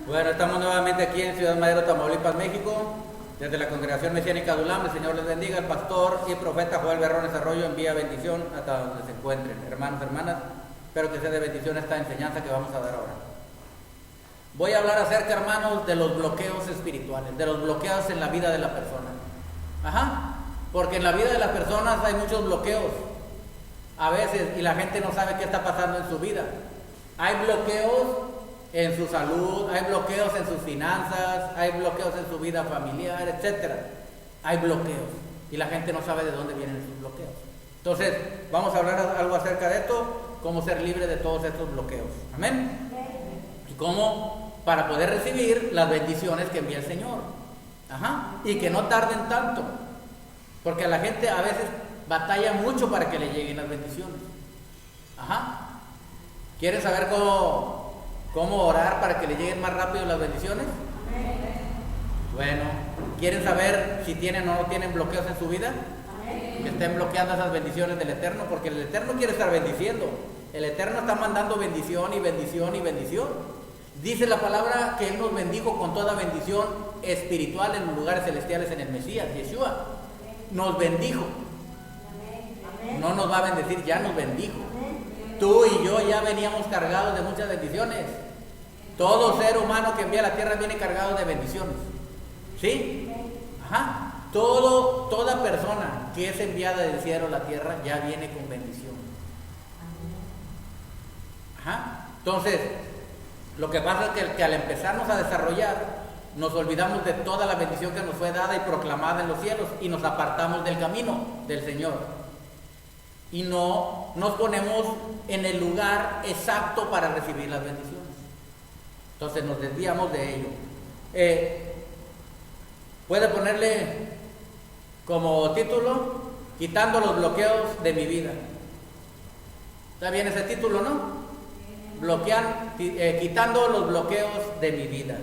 Bueno, estamos nuevamente aquí en Ciudad Madero, Tamaulipas, México, desde la Congregación Mesiánica de ULAM. El Señor les bendiga. El pastor y profeta Joel Berrones Arroyo envía bendición hasta donde se encuentren. Hermanos, hermanas, espero que sea de bendición esta enseñanza que vamos a dar ahora. Voy a hablar acerca, hermanos, de los bloqueos espirituales, de los bloqueos en la vida de la persona. Porque en la vida de las personas hay muchos bloqueos a veces y la gente no sabe qué está pasando en su vida. Hay bloqueos en su salud, hay bloqueos en sus finanzas, hay bloqueos en su vida familiar, etc. Hay bloqueos y la gente no sabe de dónde vienen esos bloqueos. Entonces, vamos a hablar algo acerca de esto, cómo ser libre de todos estos bloqueos. Amén. Y cómo para poder recibir las bendiciones que envía el Señor. Y que no tarden tanto, porque a la gente a veces batalla mucho para que le lleguen las bendiciones. ¿Quieren saber cómo orar para que le lleguen más rápido las bendiciones? Bueno, ¿quieren saber si tienen o no tienen bloqueos en su vida? Que estén bloqueando esas bendiciones del Eterno, porque el Eterno quiere estar bendiciendo. El Eterno está mandando bendición y bendición y bendición. Dice la palabra que Él nos bendijo con toda bendición espiritual en los lugares celestiales en el Mesías, Yeshua. Nos bendijo. No nos va a bendecir, ya nos bendijo. Tú y yo ya veníamos cargados de muchas bendiciones. Todo ser humano que envía a la tierra viene cargado de bendiciones. ¿Sí? Toda persona que es enviada del cielo a la tierra ya viene con bendición. Entonces, lo que pasa es que al empezarnos a desarrollar, nos olvidamos de toda la bendición que nos fue dada y proclamada en los cielos y nos apartamos del camino del Señor. Y no nos ponemos en el lugar exacto para recibir las bendiciones. Entonces nos desviamos de ello. Puede ponerle como título, quitando los bloqueos de mi vida. ¿Está bien ese título, no? Quitando los bloqueos de mi vida.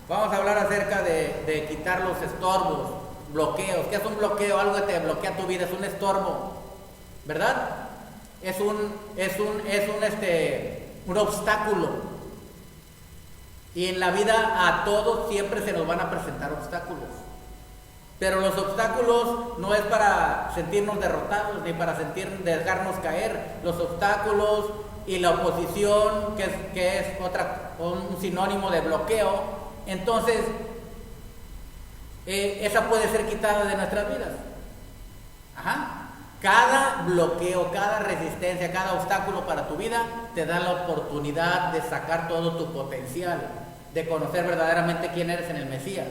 Vamos a hablar acerca de quitar los estorbos, bloqueos. ¿Qué es un bloqueo? Algo que te bloquea tu vida, es un estorbo, ¿verdad? Es un obstáculo. Y en la vida a todos siempre se nos van a presentar obstáculos. Pero los obstáculos no es para sentirnos derrotados ni para dejarnos caer. Los obstáculos y la oposición, que es un sinónimo de bloqueo, entonces esa puede ser quitada de nuestras vidas. Cada bloqueo, cada resistencia, cada obstáculo para tu vida te da la oportunidad de sacar todo tu potencial, de conocer verdaderamente quién eres en el Mesías.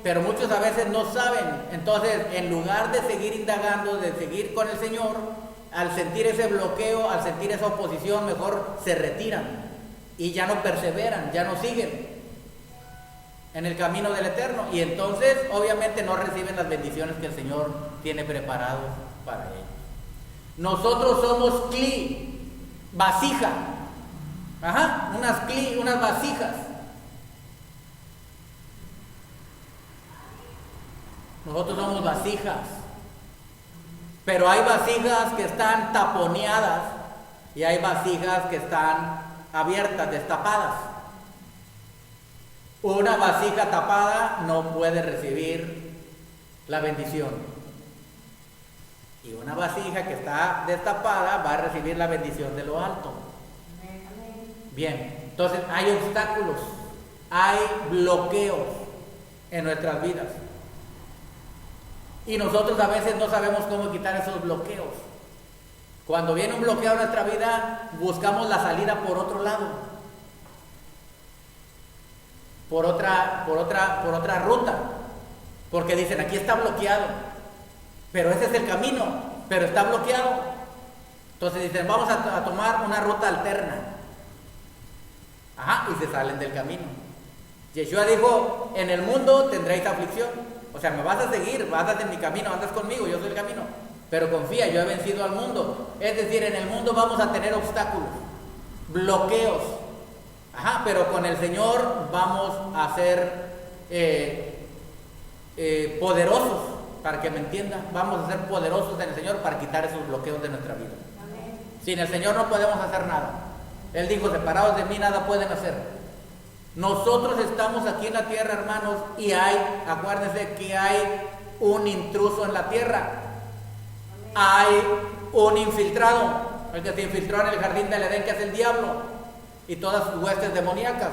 Pero muchos a veces no saben. Entonces, en lugar de seguir indagando, de seguir con el Señor, al sentir ese bloqueo, al sentir esa oposición, mejor se retiran y ya no perseveran, ya no siguen en el camino del Eterno, y entonces obviamente no reciben las bendiciones que el Señor tiene preparados para ellos. Nosotros somos cli, vasija, unas vasijas. Nosotros somos vasijas, pero hay vasijas que están taponeadas y hay vasijas que están abiertas, destapadas. Una vasija tapada no puede recibir la bendición. Y una vasija que está destapada va a recibir la bendición de lo alto. Bien, entonces hay obstáculos, hay bloqueos en nuestras vidas. Y nosotros a veces no sabemos cómo quitar esos bloqueos. Cuando viene un bloqueo a nuestra vida, buscamos la salida por otro lado. Por otra ruta, porque dicen aquí está bloqueado, pero ese es el camino, pero está bloqueado. Entonces dicen vamos a tomar una ruta alterna, y se salen del camino. Yeshua dijo: en el mundo tendréis aflicción, o sea, me vas a seguir, vas en mi camino, andas conmigo, yo soy el camino, pero confía, yo he vencido al mundo. Es decir, en el mundo vamos a tener obstáculos, bloqueos. Pero con el Señor vamos a ser poderosos, para que me entiendan. Vamos a ser poderosos en el Señor para quitar esos bloqueos de nuestra vida. Sin el Señor no podemos hacer nada. Él dijo, separados de mí nada pueden hacer. Nosotros estamos aquí en la tierra, hermanos, y acuérdense que hay un intruso en la tierra. Hay un infiltrado, el que se infiltró en el jardín del Edén, que es el diablo, y todas sus huestes demoníacas.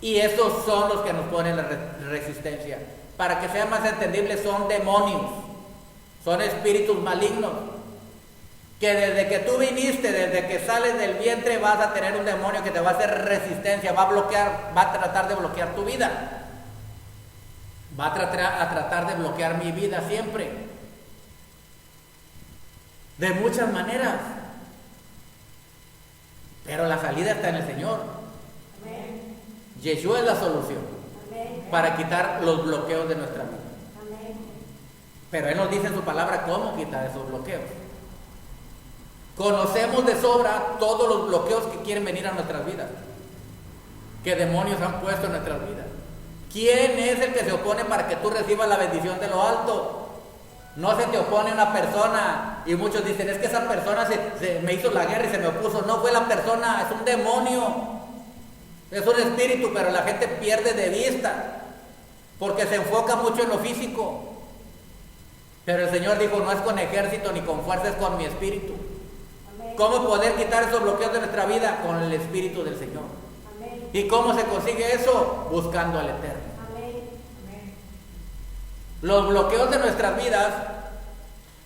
Y esos son los que nos ponen la resistencia. Para que sea más entendible, son demonios, son espíritus malignos, que desde que tú viniste, desde que sales del vientre, vas a tener un demonio que te va a hacer resistencia, va a tratar de bloquear tu vida, va a tratar de bloquear mi vida siempre, de muchas maneras, pero la salida está en el Señor. Amén. Yeshua es la solución. Amén. Para quitar los bloqueos de nuestra vida. Amén. Pero Él nos dice en su palabra cómo quitar esos bloqueos. Conocemos de sobra todos los bloqueos que quieren venir a nuestras vidas, que demonios han puesto en nuestras vidas. ¿Quién es el que se opone para que tú recibas la bendición de lo alto? No se te opone una persona, y muchos dicen, es que esa persona me hizo la guerra y se me opuso. No fue la persona, es un demonio, es un espíritu, pero la gente pierde de vista, porque se enfoca mucho en lo físico. Pero el Señor dijo, no es con ejército ni con fuerza, es con mi espíritu. Amén. ¿Cómo poder quitar esos bloqueos de nuestra vida? Con el espíritu del Señor. Amén. ¿Y cómo se consigue eso? Buscando al Eterno. Los bloqueos de nuestras vidas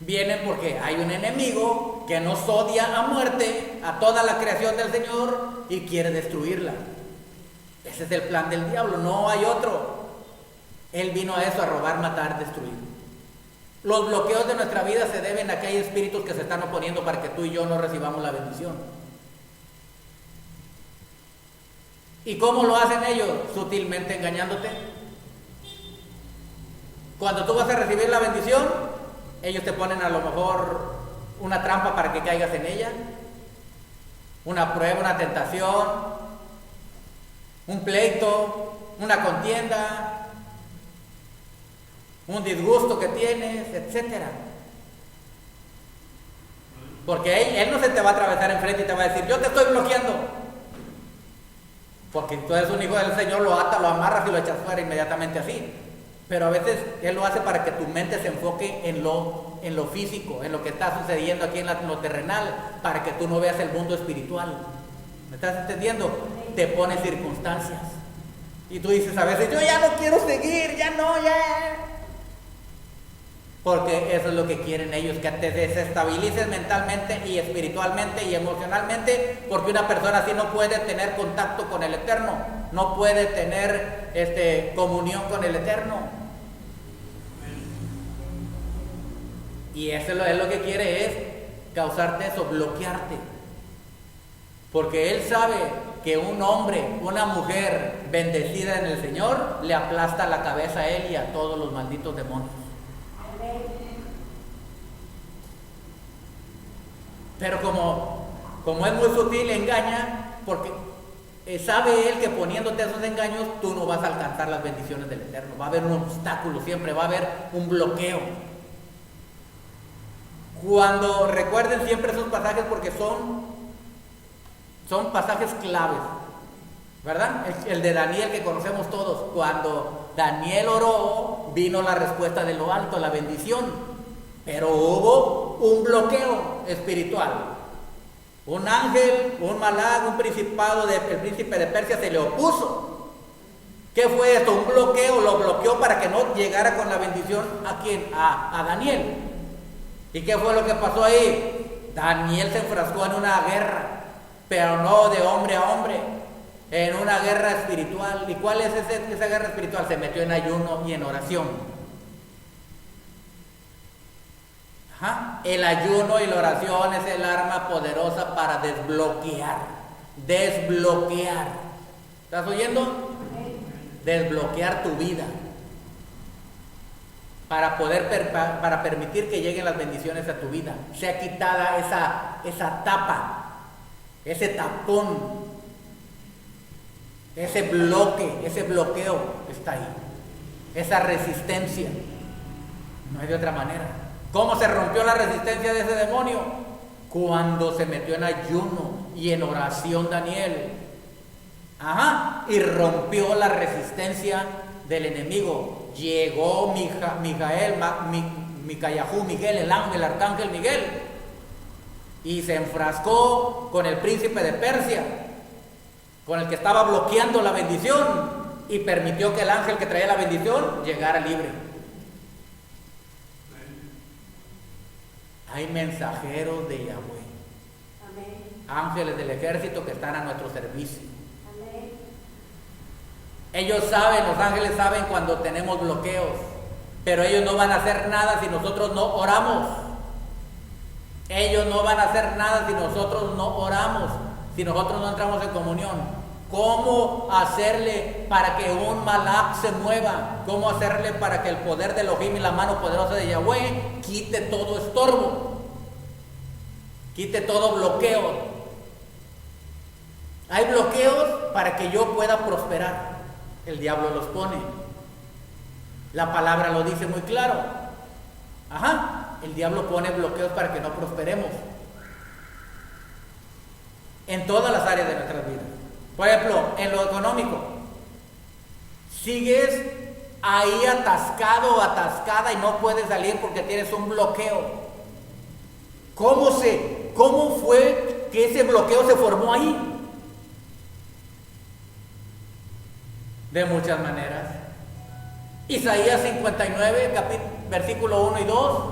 vienen porque hay un enemigo que nos odia a muerte, a toda la creación del Señor, y quiere destruirla. Ese es el plan del diablo, no hay otro. Él vino a eso, a robar, matar, destruir. Los bloqueos de nuestra vida se deben a que hay espíritus que se están oponiendo para que tú y yo no recibamos la bendición. ¿Y cómo lo hacen ellos? Sutilmente engañándote. Cuando tú vas a recibir la bendición, ellos te ponen a lo mejor una trampa para que caigas en ella, una prueba, una tentación, un pleito, una contienda, un disgusto que tienes, etc. Porque él no se te va a atravesar enfrente y te va a decir, yo te estoy bloqueando. Porque tú eres un hijo del Señor, lo atas, lo amarras y lo echas fuera inmediatamente así. Pero a veces Él lo hace para que tu mente se enfoque en lo físico, en lo que está sucediendo aquí en lo terrenal, para que tú no veas el mundo espiritual. ¿Me estás entendiendo? Te pone circunstancias. Y tú dices a veces, yo ya no quiero seguir, ya. Porque eso es lo que quieren ellos, que te desestabilices mentalmente y espiritualmente y emocionalmente, porque una persona así no puede tener contacto con el Eterno, no puede tener comunión con el Eterno. Y eso es lo que quiere, es causarte eso, bloquearte. Porque Él sabe que un hombre, una mujer bendecida en el Señor, le aplasta la cabeza a él y a todos los malditos demonios. Pero como es muy sutil, engaña, porque sabe Él que poniéndote esos engaños, tú no vas a alcanzar las bendiciones del Eterno. Va a haber un obstáculo siempre, va a haber un bloqueo. Cuando recuerden siempre esos pasajes, porque son pasajes claves, ¿verdad? El de Daniel que conocemos todos. Cuando Daniel oró, vino la respuesta de lo alto, la bendición. Pero hubo un bloqueo espiritual. Un ángel, un malak, un principado, el príncipe de Persia se le opuso. ¿Qué fue esto? Un bloqueo, lo bloqueó para que no llegara con la bendición ¿a quién? A Daniel. ¿Y qué fue lo que pasó ahí? Daniel se enfrascó en una guerra, pero no de hombre a hombre, en una guerra espiritual. ¿Y cuál es esa guerra espiritual? Se metió en ayuno y en oración. El ayuno y la oración es el arma poderosa para desbloquear. ¿Estás oyendo? Desbloquear tu vida. Para permitir que lleguen las bendiciones a tu vida. Sea quitada esa tapa, ese tapón, ese bloqueo está ahí. Esa resistencia. No hay de otra manera. ¿Cómo se rompió la resistencia de ese demonio? Cuando se metió en ayuno y en oración Daniel, y rompió la resistencia del enemigo. Llegó Miguel, el ángel, el arcángel Miguel, y se enfrascó con el príncipe de Persia, con el que estaba bloqueando la bendición, y permitió que el ángel que traía la bendición llegara libre. Hay mensajeros de Yahweh, ángeles del ejército que están a nuestro servicio. Ellos saben, los ángeles saben cuando tenemos bloqueos, pero ellos no van a hacer nada si nosotros no oramos. Ellos no van a hacer nada si nosotros no oramos, si nosotros no entramos en comunión. ¿Cómo hacerle para que un Malach se mueva? ¿Cómo hacerle para que el poder de Elohim y la mano poderosa de Yahweh quite todo estorbo, quite todo bloqueo? Hay bloqueos para que yo pueda prosperar. El diablo los pone. La palabra lo dice muy claro. El diablo pone bloqueos para que no prosperemos en todas las áreas de nuestras vidas. Por ejemplo, en lo económico, sigues ahí atascado o atascada y no puedes salir porque tienes un bloqueo. ¿Cómo fue que ese bloqueo se formó ahí? De muchas maneras. Isaías 59, versículo 1 y 2,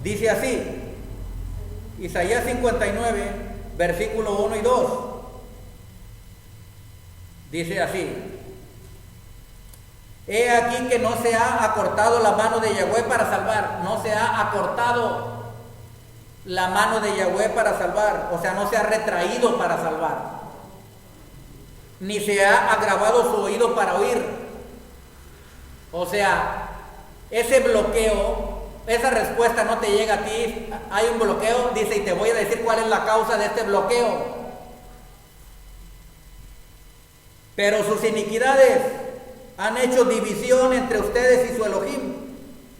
dice así. Isaías 59, versículo 1 y 2, dice así: he aquí que no se ha acortado la mano de Yahweh para salvar. No se ha acortado la mano de Yahweh para salvar, o sea, no se ha retraído para salvar, ni se ha agravado su oído para oír. O sea, ese bloqueo, esa respuesta no te llega a ti. Hay un bloqueo, dice, y te voy a decir cuál es la causa de este bloqueo. Pero sus iniquidades han hecho división entre ustedes y su Elohim,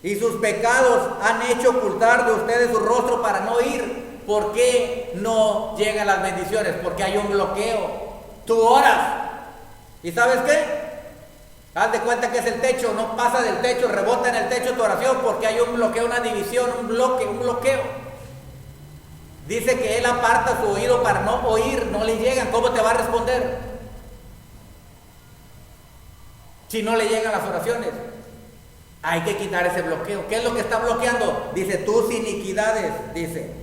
y sus pecados han hecho ocultar de ustedes su rostro para no oír. ¿Por qué no llegan las bendiciones? Porque hay un bloqueo. Tú oras, ¿y sabes qué? Haz de cuenta que es el techo, no pasa del techo, rebota en el techo tu oración porque hay un bloqueo, una división, un bloqueo. Dice que él aparta su oído para no oír, no le llegan. ¿Cómo te va a responder si no le llegan las oraciones? Hay que quitar ese bloqueo. ¿Qué es lo que está bloqueando? Dice, tus iniquidades, dice.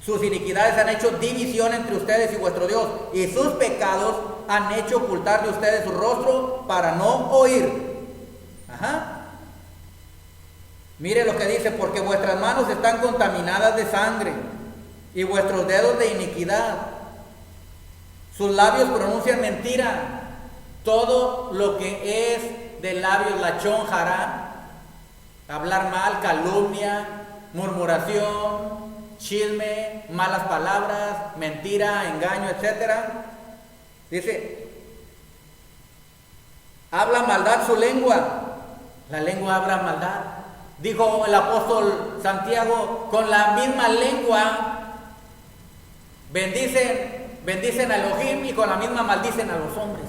Sus iniquidades han hecho división entre ustedes y vuestro Dios, y sus pecados han hecho ocultar de ustedes su rostro para no oír. Mire lo que dice: porque vuestras manos están contaminadas de sangre y vuestros dedos de iniquidad. Sus labios pronuncian mentira. Todo lo que es de labios, lachón jará, hablar mal, calumnia, murmuración, chisme, malas palabras, mentira, engaño, etcétera. Dice, habla maldad su lengua. La lengua habla maldad. Dijo el apóstol Santiago, con la misma lengua bendicen a Elohim y con la misma maldicen a los hombres.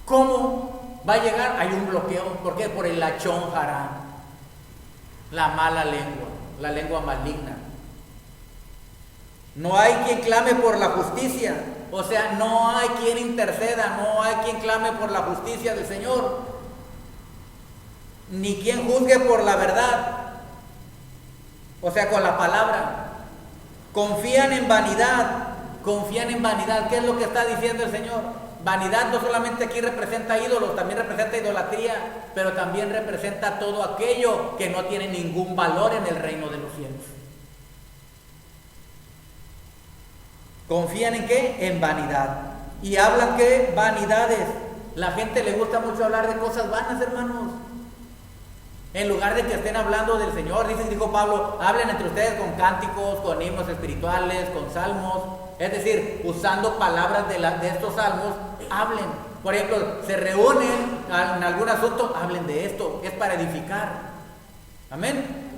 ¿Cómo va a llegar? Hay un bloqueo. ¿Por qué? Por el lachón jará, la mala lengua, la lengua maligna. No hay quien clame por la justicia, o sea, no hay quien interceda, no hay quien clame por la justicia del Señor, ni quien juzgue por la verdad, o sea, con la palabra. Confían en vanidad. ¿Qué es lo que está diciendo el Señor? Vanidad no solamente aquí representa ídolos, también representa idolatría, pero también representa todo aquello que no tiene ningún valor en el reino de los cielos. ¿Confían en qué? En vanidad. Y hablan ¿qué? Vanidades. La gente le gusta mucho hablar de cosas vanas, hermanos. En lugar de que estén hablando del Señor, dijo Pablo, hablen entre ustedes con cánticos, con himnos espirituales, con salmos. Es decir, usando palabras de estos salmos, hablen. Por ejemplo, se reúnen en algún asunto, hablen de esto, es para edificar. Amén.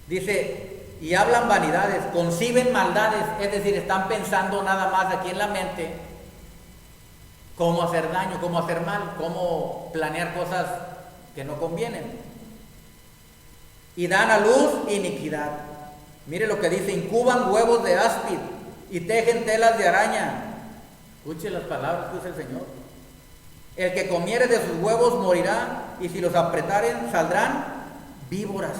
Dice, y hablan vanidades, conciben maldades, es decir, están pensando nada más aquí en la mente cómo hacer daño, cómo hacer mal, cómo planear cosas que no convienen. Y dan a luz iniquidad. Mire lo que dice, incuban huevos de áspid y tejen telas de araña. Escuche las palabras que usa el Señor. El que comiere de sus huevos morirá, y si los apretaren saldrán víboras.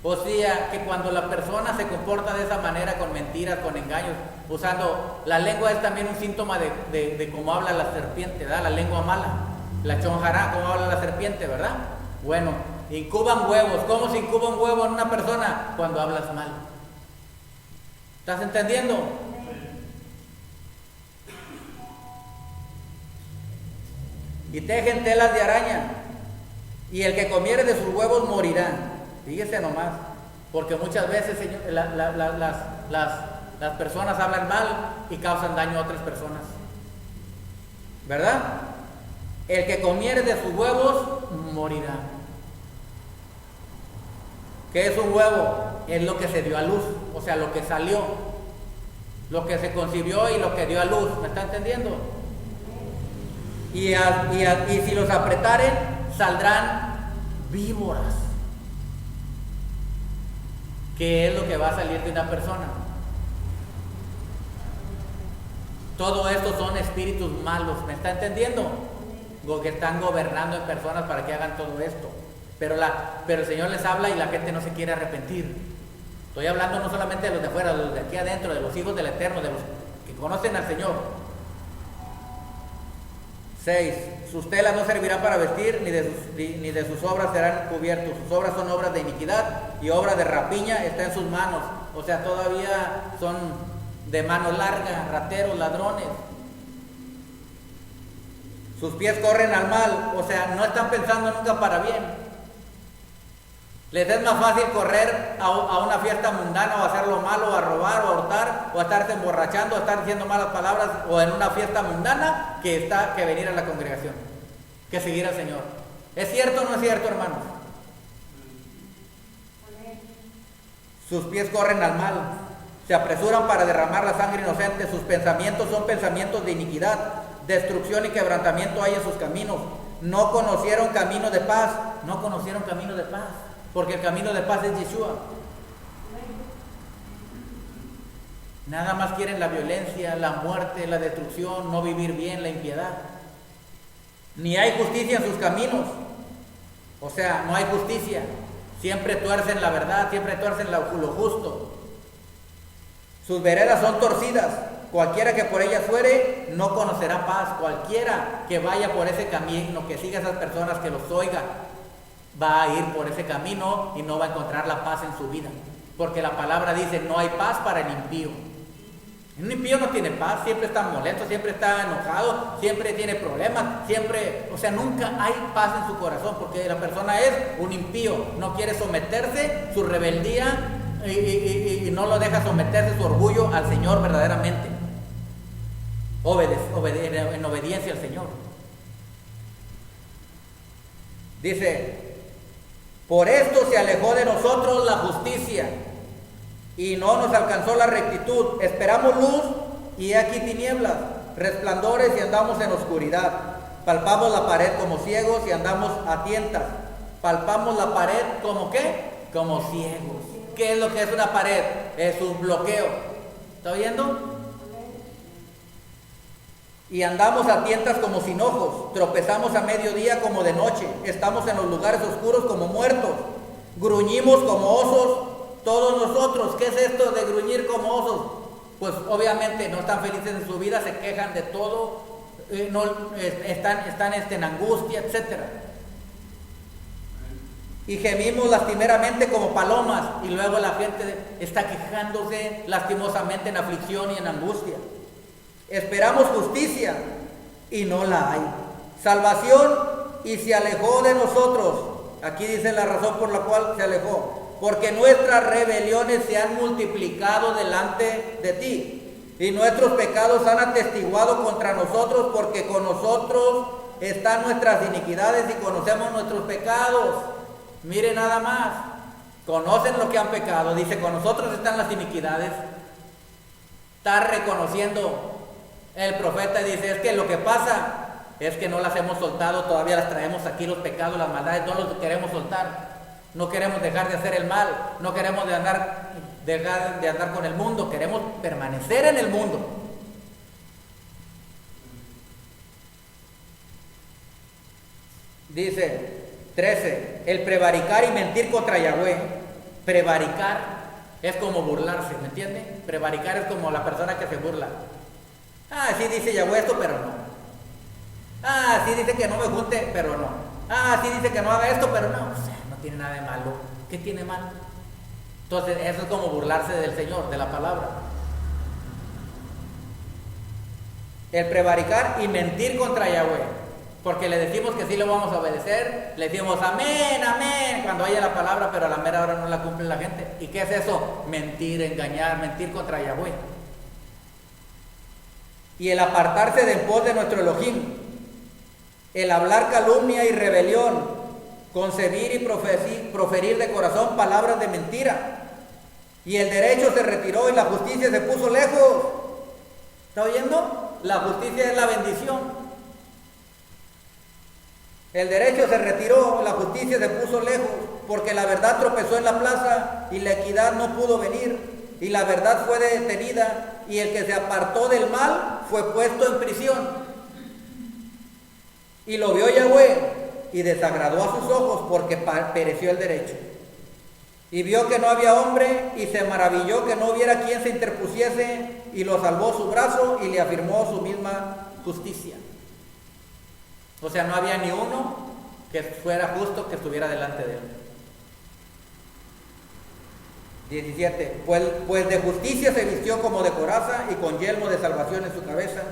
O sea, que cuando la persona se comporta de esa manera, con mentiras, con engaños, usando, la lengua es también un síntoma de cómo habla la serpiente, ¿verdad? La lengua mala, la chonjará, cómo habla la serpiente, ¿verdad? Bueno, incuban huevos. ¿Cómo se incuba un huevo en una persona? Cuando hablas mal. ¿Estás entendiendo? Y tejen telas de araña, y el que comiere de sus huevos morirá. Fíjese nomás, porque muchas veces, señor, las personas hablan mal y causan daño a otras personas, ¿verdad? El que comiere de sus huevos morirá. ¿Qué es un huevo? Es lo que se dio a luz, o sea, lo que salió, lo que se concibió y lo que dio a luz. ¿Me está entendiendo? Y si los apretaren, saldrán víboras. ¿Qué es lo que va a salir de una persona? Todo esto son espíritus malos. ¿Me está entendiendo? Lo que están gobernando en personas para que hagan todo esto. Pero el Señor les habla y la gente no se quiere arrepentir. Estoy hablando no solamente de los de afuera, de los de aquí adentro, de los hijos del Eterno, de los que conocen al Señor. 6. Sus telas no servirán para vestir, ni de sus obras serán cubiertos. Sus obras son obras de iniquidad, y obra de rapiña está en sus manos. O sea, todavía son de mano larga, rateros, ladrones. Sus pies corren al mal, o sea, no están pensando nunca para bien. Les es más fácil correr a una fiesta mundana, o hacer lo malo, o a robar, o a hurtar, o a estarse emborrachando, o a estar diciendo malas palabras, o en una fiesta mundana, que venir a la congregación, que seguir al Señor. ¿Es cierto o no es cierto, hermanos? Sus pies corren al mal, se apresuran para derramar la sangre inocente. Sus pensamientos son pensamientos de iniquidad, destrucción y quebrantamiento hay en sus caminos. No conocieron camino de paz, no conocieron camino de paz. Porque el camino de paz es Yeshua. Nada más quieren la violencia, la muerte, la destrucción, no vivir bien, la impiedad. Ni hay justicia en sus caminos. O sea, no hay justicia. Siempre tuercen la verdad, siempre tuercen lo justo. Sus veredas son torcidas. Cualquiera que por ellas fuere, no conocerá paz. Cualquiera que vaya por ese camino, que siga a esas personas, que los oiga, va a ir por ese camino y no va a encontrar la paz en su vida, porque la palabra dice, no hay paz para el impío. Un impío no tiene paz, siempre está molesto, siempre está enojado, siempre tiene problemas, siempre, o sea, nunca hay paz en su corazón, porque la persona es un impío, no quiere someterse, su rebeldía, y no lo deja someterse, su orgullo al Señor verdaderamente, en obediencia al Señor. Dice, por esto se alejó de nosotros la justicia, y no nos alcanzó la rectitud. Esperamos luz, y he aquí tinieblas, resplandores, y andamos en oscuridad. Palpamos la pared como ciegos, y andamos a tientas. Palpamos la pared como ¿qué? Como ciegos. ¿Qué es lo que es una pared? Es un bloqueo. ¿Está oyendo? Y andamos a tientas como sin ojos, tropezamos a mediodía como de noche, estamos en los lugares oscuros como muertos, gruñimos como osos todos nosotros. ¿Qué es esto de gruñir como osos? Pues obviamente no están felices en su vida, se quejan de todo, están en angustia, etc. Y gemimos lastimeramente como palomas, y luego la gente está quejándose lastimosamente en aflicción y en angustia. Esperamos justicia y no la hay. Salvación y se alejó de nosotros. Aquí dice la razón por la cual se alejó. Porque nuestras rebeliones se han multiplicado delante de ti, y nuestros pecados han atestiguado contra nosotros, porque con nosotros están nuestras iniquidades y conocemos nuestros pecados. Mire nada más. conocen lo que han pecado, dice, con nosotros están las iniquidades. Está reconociendo el profeta y dice, es que lo que pasa es que no las hemos soltado, todavía las traemos aquí, los pecados, las maldades, no los queremos soltar. No queremos dejar de hacer el mal, no queremos dejar de andar con el mundo, queremos permanecer en el mundo. Dice 13, el prevaricar y mentir contra Yahweh. Prevaricar es como burlarse, ¿me entiende? Prevaricar es como la persona que se burla. Ah, sí dice Yahweh esto, pero no. Ah, sí dice que no me junte, pero no. Ah, sí dice que no haga esto, pero no. O sea, no tiene nada de malo. ¿Qué tiene malo? Entonces, eso es como burlarse del Señor, de la palabra. El prevaricar y mentir contra Yahweh. Porque le decimos que sí lo vamos a obedecer, le decimos amén, amén, cuando haya la palabra, pero a la mera hora no la cumple la gente. ¿Y qué es eso? Mentir, engañar, mentir contra Yahweh. Y el apartarse de en pos de nuestro Elohim, el hablar calumnia y rebelión, concebir y proferir de corazón palabras de mentira. Y el derecho se retiró y la justicia se puso lejos. ¿Está oyendo? La justicia es la bendición. El derecho se retiró, la justicia se puso lejos, porque la verdad tropezó en la plaza y la equidad no pudo venir, y la verdad fue detenida, y el que se apartó del mal fue puesto en prisión. Y lo vio Yahweh y desagradó a sus ojos porque pereció el derecho. Y vio que no había hombre y se maravilló que no hubiera quien se interpusiese, y lo salvó su brazo y le afirmó su misma justicia. O sea, no había ni uno que fuera justo que estuviera delante de él. 17. Pues de justicia se vistió como de coraza y con yelmo de salvación en su cabeza.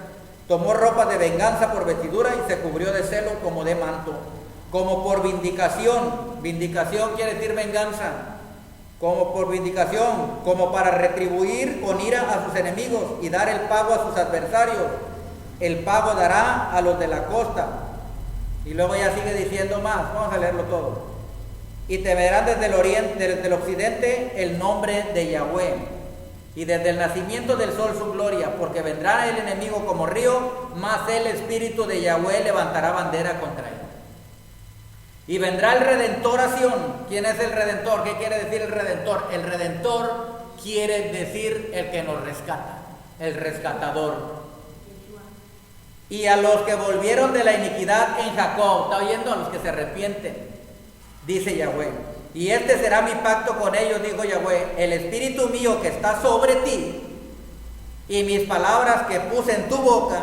Tomó ropa de venganza por vestidura y se cubrió de celo como de manto. Como por vindicación. Vindicación quiere decir venganza. Como por vindicación, como para retribuir con ira a sus enemigos y dar el pago a sus adversarios. El pago dará a los de la costa. Y luego ya sigue diciendo más, vamos a leerlo todo. Y te verán desde el oriente, desde el occidente, el nombre de Yahweh, y desde el nacimiento del sol su gloria, porque vendrá el enemigo como río, mas el espíritu de Yahweh levantará bandera contra él. Y vendrá el Redentor a Sión. ¿Quién es el Redentor? ¿Qué quiere decir el Redentor? El Redentor quiere decir el que nos rescata, el rescatador. Y a los que volvieron de la iniquidad en Jacob, ¿está oyendo? A los que se arrepienten, dice Yahweh. Y este será mi pacto con ellos, dijo Yahweh, el espíritu mío que está sobre ti y mis palabras que puse en tu boca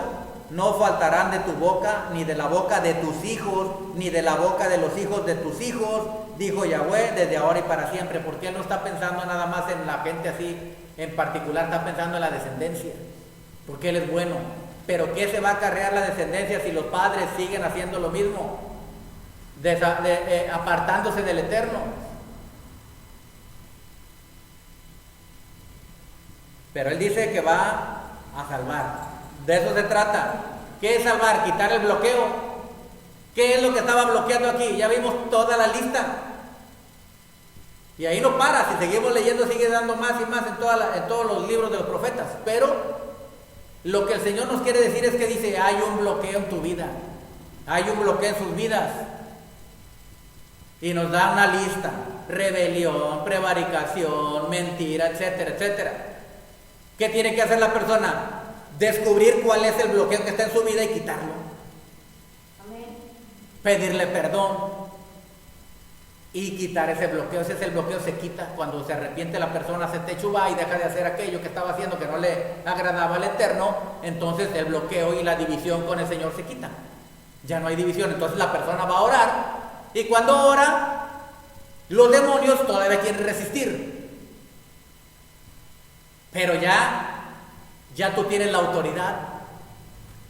no faltarán de tu boca, ni de la boca de tus hijos, ni de la boca de los hijos de tus hijos, dijo Yahweh, desde ahora y para siempre. Porque él no está pensando nada más en la gente así en particular, está pensando en la descendencia, porque él es bueno. Pero ¿qué se va a acarrear la descendencia si los padres siguen haciendo lo mismo? Apartándose del Eterno. Pero él dice que va a salvar. De eso se trata. ¿Qué es salvar? Quitar el bloqueo. ¿Qué es lo que estaba bloqueando aquí? Ya vimos toda la lista. Y ahí no para. Si seguimos leyendo sigue dando más y más en todos los libros de los profetas. Pero lo que el Señor nos quiere decir es que dice, hay un bloqueo en tu vida, hay un bloqueo en sus vidas. Y nos da una lista: rebelión, prevaricación, mentira, etcétera, etcétera. ¿Qué tiene que hacer la persona? Descubrir cuál es el bloqueo que está en su vida y quitarlo. Amén. Pedirle perdón y quitar ese bloqueo. Ese es el bloqueo, se quita cuando se arrepiente la persona, se techubá y deja de hacer aquello que estaba haciendo que no le agradaba al Eterno. Entonces el bloqueo y la división con el Señor se quita. Ya no hay división. Entonces la persona va a orar, y cuando ora, los demonios todavía quieren resistir, pero ya tú tienes la autoridad,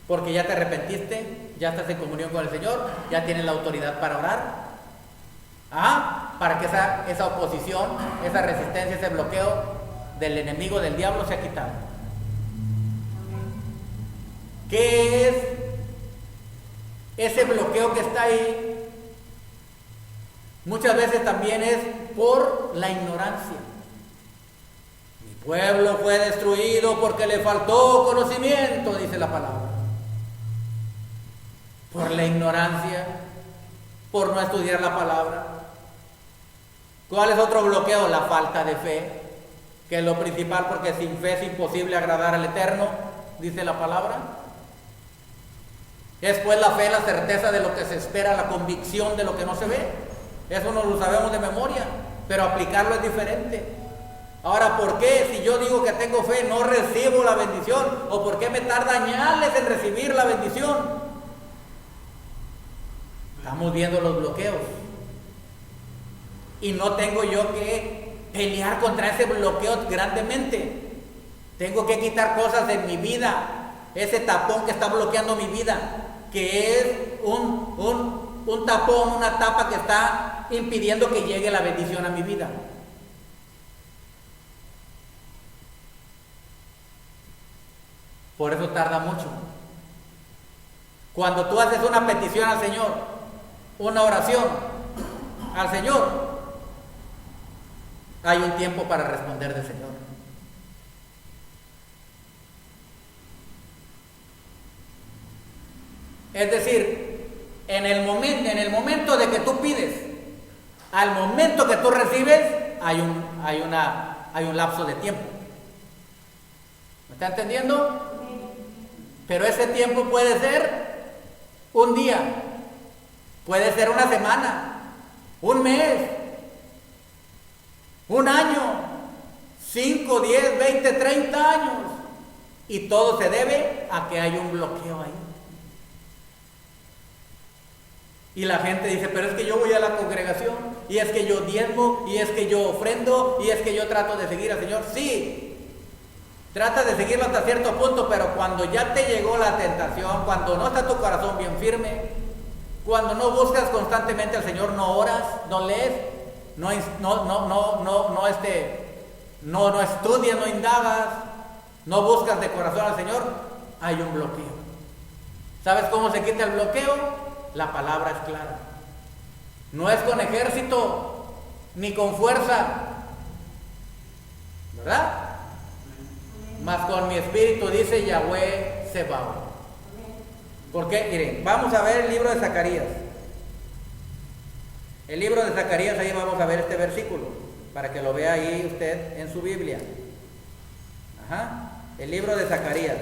porque ya te arrepentiste, ya estás en comunión con el Señor, ya tienes la autoridad para orar. Para que esa oposición, esa resistencia, ese bloqueo del enemigo, del diablo, sea quitado. ¿Qué es ese bloqueo que está ahí? Muchas veces también es por la ignorancia. Mi pueblo fue destruido porque le faltó conocimiento, dice la palabra. Por la ignorancia, por no estudiar la palabra. ¿Cuál es otro bloqueo? La falta de fe, que es lo principal, porque sin fe es imposible agradar al Eterno, dice la palabra. Es pues la fe, la certeza de lo que se espera, la convicción de lo que no se ve. Eso no lo sabemos de memoria, pero aplicarlo es diferente. Ahora, ¿por qué si yo digo que tengo fe no recibo la bendición? ¿O por qué me tarda años en recibir la bendición? Estamos viendo los bloqueos. Y no tengo yo que pelear contra ese bloqueo grandemente. Tengo que quitar cosas de mi vida, ese tapón que está bloqueando mi vida, que es un tapón, una tapa que está impidiendo que llegue la bendición a mi vida. Por eso tarda mucho. Cuando tú haces una petición al Señor, una oración al Señor, hay un tiempo para responder del Señor. Es decir, en el momento de que tú pides, al momento que tú recibes, hay un lapso de tiempo. ¿Me está entendiendo? Pero ese tiempo puede ser un día, puede ser una semana, un mes, un año, 5, 10, 20, 30 años. Y todo se debe a que hay un bloqueo ahí. Y la gente dice, pero es que yo voy a la congregación, y es que yo diezmo, y es que yo ofrendo, y es que yo trato de seguir al Señor. Sí, trata de seguirlo hasta cierto punto, pero cuando ya te llegó la tentación, cuando no está tu corazón bien firme, cuando no buscas constantemente al Señor, no oras, no lees, no estudias, no indagas, no buscas de corazón al Señor, hay un bloqueo. ¿Sabes cómo se quita el bloqueo? La palabra es clara. No es con ejército ni con fuerza, ¿verdad? Mas con mi espíritu, dice Yahweh Sebaot. ¿Por qué? Miren, vamos a ver el libro de Zacarías. El libro de Zacarías, ahí vamos a ver este versículo, para que lo vea ahí usted en su Biblia. Ajá. El libro de Zacarías.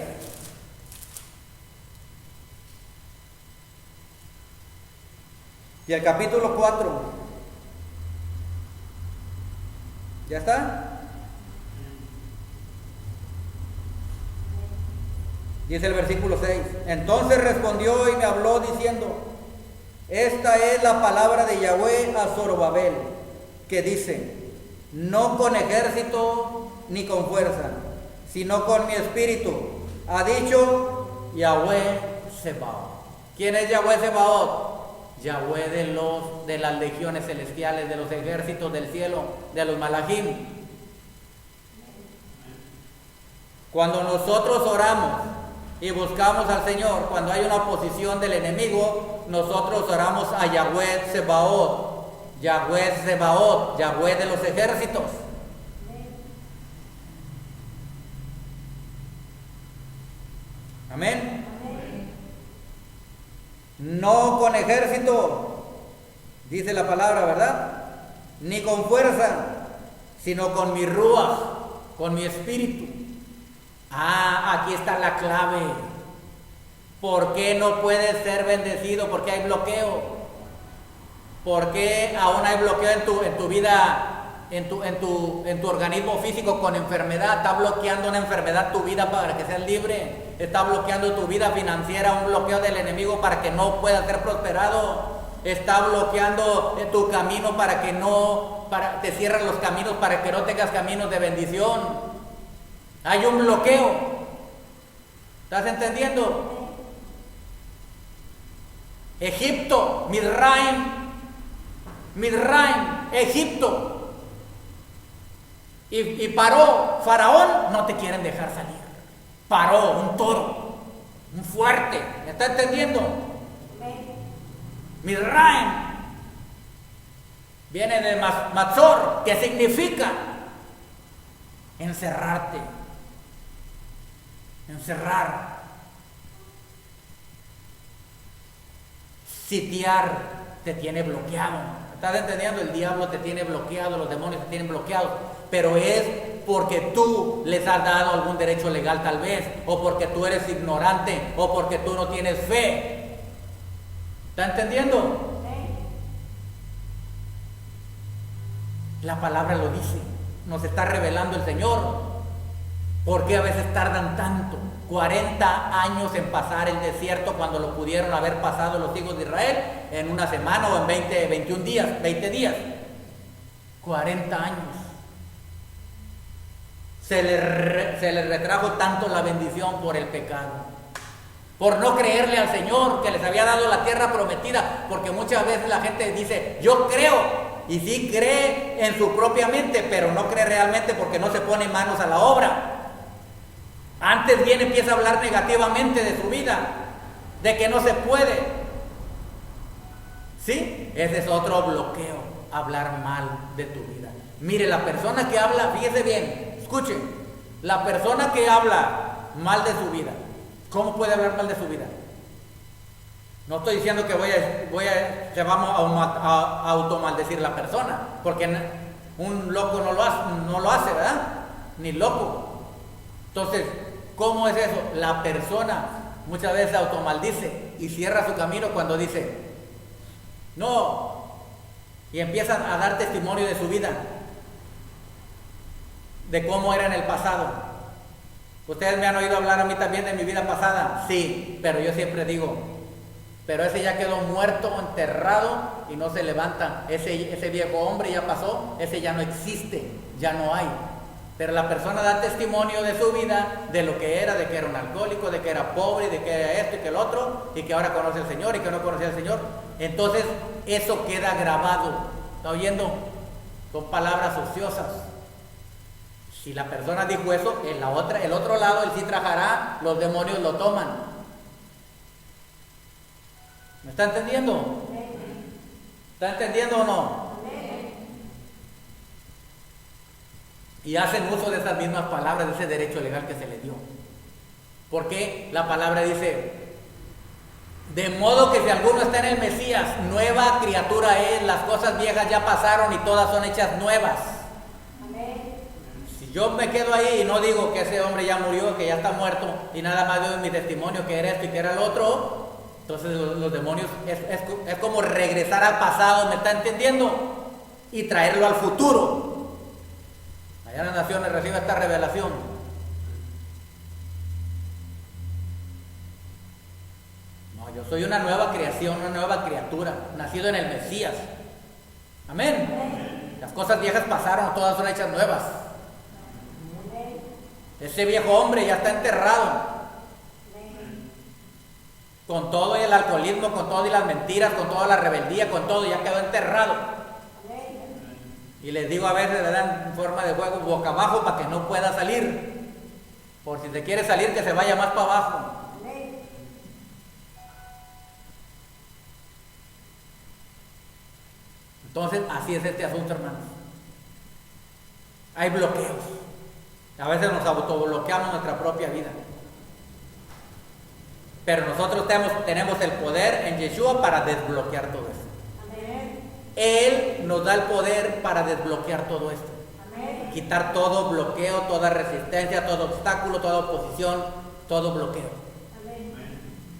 Y el capítulo 4. ¿Ya está? Dice el versículo 6. Entonces respondió y me habló diciendo: esta es la palabra de Yahweh a Zorobabel, que dice: no con ejército ni con fuerza, sino con mi espíritu, ha dicho Yahweh Sebaot. ¿Quién es Yahweh Sebaot? Yahweh de las legiones celestiales, de los ejércitos del cielo, de los malachim. Cuando nosotros oramos y buscamos al Señor, cuando hay una oposición del enemigo, nosotros oramos a Yahweh Sebaot, Yahweh Sebaot, Yahweh de los ejércitos. Amén. No con ejército, dice la palabra, ¿verdad? Ni con fuerza, sino con mi ruach, con mi espíritu. Aquí está la clave. ¿Por qué no puedes ser bendecido? ¿Por qué hay bloqueo? ¿Por qué aún hay bloqueo en tu vida, en tu organismo físico con enfermedad? Está bloqueando una enfermedad tu vida para que seas libre. Está bloqueando tu vida financiera, un bloqueo del enemigo para que no puedas ser prosperado. Está bloqueando tu camino para que te cierren los caminos, para que no tengas caminos de bendición. Hay un bloqueo. ¿Estás entendiendo? Egipto, Midraim, Egipto. Y paró, Faraón, no te quieren dejar salir. Paró, un toro, un fuerte. ¿Me está entendiendo? Midraim. Viene de Matzor, que significa encerrarte, encerrar, sitiar, te tiene bloqueado. ¿Estás entendiendo? El diablo te tiene bloqueado, los demonios te tienen bloqueado, pero es porque tú les has dado algún derecho legal tal vez, o porque tú eres ignorante, o porque tú no tienes fe. ¿Está entendiendo? La palabra lo dice, nos está revelando el Señor. ¿Por qué a veces tardan tanto? 40 años en pasar el desierto cuando lo pudieron haber pasado los hijos de Israel en una semana o en 21 días, 20 días. 40 años. Se les retrajo tanto la bendición por el pecado, por no creerle al Señor que les había dado la tierra prometida, porque muchas veces la gente dice, yo creo, y sí cree en su propia mente, pero no cree realmente porque no se pone manos a la obra. Antes bien empieza a hablar negativamente de su vida, de que no se puede. ¿Sí? Ese es otro bloqueo, hablar mal de tu vida. Mire, la persona que habla, fíjese bien, escuchen, la persona que habla mal de su vida, ¿cómo puede hablar mal de su vida? No estoy diciendo que vamos a automaldecir la persona, porque un loco no lo hace, ¿verdad? Ni loco. Entonces, ¿cómo es eso? La persona muchas veces automaldice y cierra su camino cuando dice, no, y empiezan a dar testimonio de su vida, de cómo era en el pasado. Ustedes me han oído hablar a mí también de mi vida pasada, sí, pero yo siempre digo, pero ese ya quedó muerto, enterrado y no se levanta. Ese viejo hombre ya pasó, ese ya no existe, ya no hay. Pero la persona da testimonio de su vida, de lo que era, de que era un alcohólico, de que era pobre, de que era esto y que el otro, y que ahora conoce al Señor y que no conocía al Señor. Entonces eso queda grabado. ¿Está oyendo? Son palabras ociosas. Si la persona dijo eso, el otro lado, el sí trajará, los demonios lo toman. ¿Me está entendiendo? ¿Está entendiendo o no? Y hacen uso de esas mismas palabras, de ese derecho legal que se les dio. Porque la palabra dice, de modo que si alguno está en el Mesías, nueva criatura es, las cosas viejas ya pasaron y todas son hechas nuevas. Si yo me quedo ahí y no digo que ese hombre ya murió, que ya está muerto, y nada más doy mi testimonio que era esto y que era el otro, entonces los demonios es como regresar al pasado, ¿me está entendiendo? Y traerlo al futuro. Allá en las naciones recibe esta revelación. No, yo soy una nueva creación, una nueva criatura, nacido en el Mesías. Amén. Las cosas viejas pasaron, todas son hechas nuevas. Ese viejo hombre ya está enterrado. Con todo y el alcoholismo, con todo y las mentiras, con toda la rebeldía, con todo, ya quedó enterrado. Y les digo a veces, le dan en forma de juego boca abajo para que no pueda salir. Por si se quiere salir, que se vaya más para abajo. Entonces, así es este asunto, hermanos. Hay bloqueos. A veces nos autobloqueamos nuestra propia vida. Pero nosotros tenemos el poder en Yeshua para desbloquear todo esto. Amén. Él nos da el poder para desbloquear todo esto. Amén. Quitar todo bloqueo, toda resistencia, todo obstáculo, toda oposición, todo bloqueo. Amén.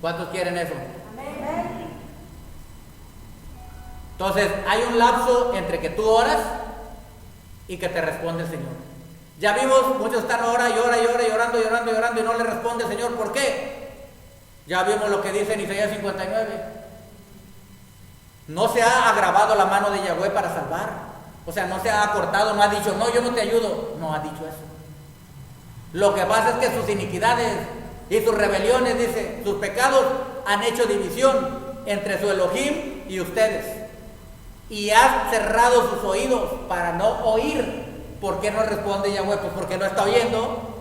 ¿Cuántos quieren eso? Amén. Entonces, hay un lapso entre que tú oras y que te responde el Señor. Ya vimos, muchos están llorando y no le responde el Señor. ¿Por qué? Ya vimos lo que dice en Isaías 59. No se ha agravado la mano de Yahweh para salvar. O sea, no se ha acortado, no ha dicho, no, yo no te ayudo. No ha dicho eso. Lo que pasa es que sus iniquidades y sus rebeliones, dice, sus pecados han hecho división entre su Elohim y ustedes. Y ha cerrado sus oídos para no oír. ¿Por qué no responde Yahweh? Pues porque no está oyendo.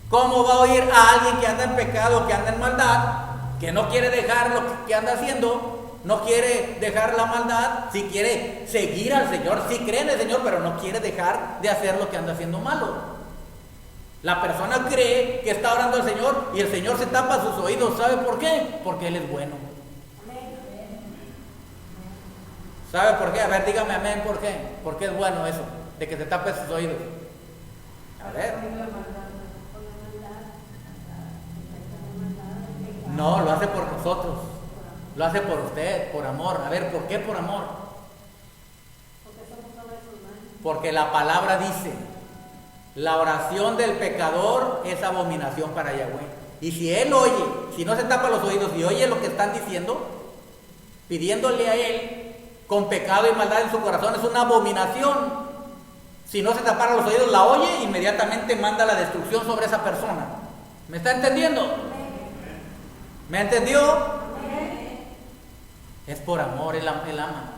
¿Cómo va a oír a alguien que anda en pecado, que anda en maldad, que no quiere dejar lo que anda haciendo? no quiere dejar la maldad, sí quiere seguir al Señor, sí cree en el Señor, pero no quiere dejar de hacer lo que anda haciendo malo. La persona cree que está orando al Señor y el Señor se tapa sus oídos. ¿Sabe por qué? Porque Él es bueno. ¿Sabe por qué? A ver, dígame amén, ¿por qué? ¿Por qué es bueno eso? De que se tape sus oídos. A ver. No, lo hace por nosotros. Lo hace por usted, por amor. A ver, ¿por qué por amor? Porque la palabra dice: la oración del pecador es abominación para Yahweh. Y si él oye, si no se tapa los oídos y oye lo que están diciendo, pidiéndole a él con pecado y maldad en su corazón, es una abominación. Si no se tapara los oídos, la oye, inmediatamente manda la destrucción sobre esa persona. ¿Me está entendiendo? ¿Me entendió? Es por amor, él ama.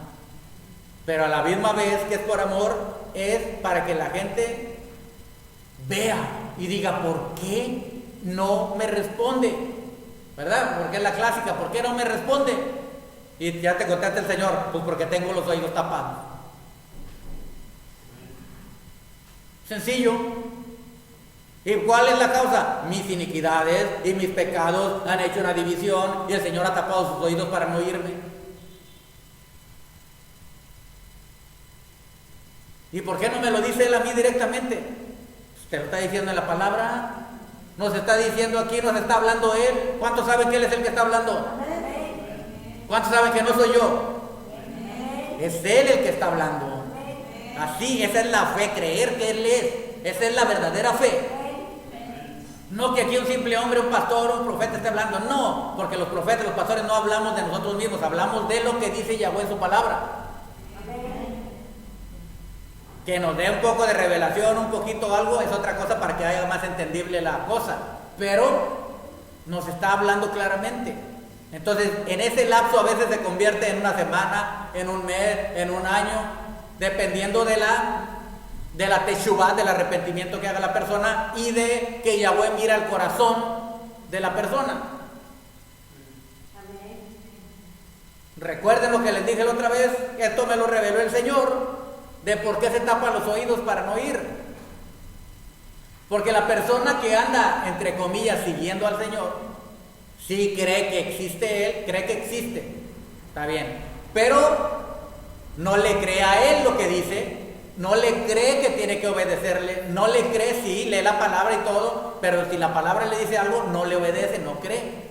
Pero a la misma vez que es por amor, es para que la gente vea y diga: ¿por qué no me responde? ¿Verdad? Porque es la clásica: ¿por qué no me responde? Y ya te contesta el Señor: pues porque tengo los oídos tapados. Sencillo. ¿Y cuál es la causa? Mis iniquidades y mis pecados han hecho una división y el Señor ha tapado sus oídos para no oírme. ¿Y por qué no me lo dice Él a mí directamente? Te lo está diciendo en la palabra. Nos está diciendo aquí, nos está hablando Él. ¿Cuántos saben que Él es el que está hablando? ¿Cuántos saben que no soy yo? Es Él el que está hablando. Así, esa es la fe, creer que Él es. Esa es la verdadera fe. No que aquí un simple hombre, un pastor, un profeta esté hablando. No, porque los profetas, los pastores no hablamos de nosotros mismos, hablamos de lo que dice Yahweh en su palabra. Que nos dé un poco de revelación, un poquito algo, es otra cosa para que haya más entendible la cosa. Pero nos está hablando claramente. Entonces, en ese lapso a veces se convierte en una semana, en un mes, en un año, dependiendo de la teshuvah, del arrepentimiento que haga la persona y de que Yahweh mira el corazón de la persona. Recuerden lo que les dije la otra vez, esto me lo reveló el Señor, de por qué se tapan los oídos para no oír. Porque la persona que anda, entre comillas, siguiendo al Señor, sí cree que existe Él, cree que existe, está bien, pero no le cree a Él lo que dice, no le cree que tiene que obedecerle, no le cree, sí, lee la palabra y todo, pero si la palabra le dice algo, no le obedece, no cree.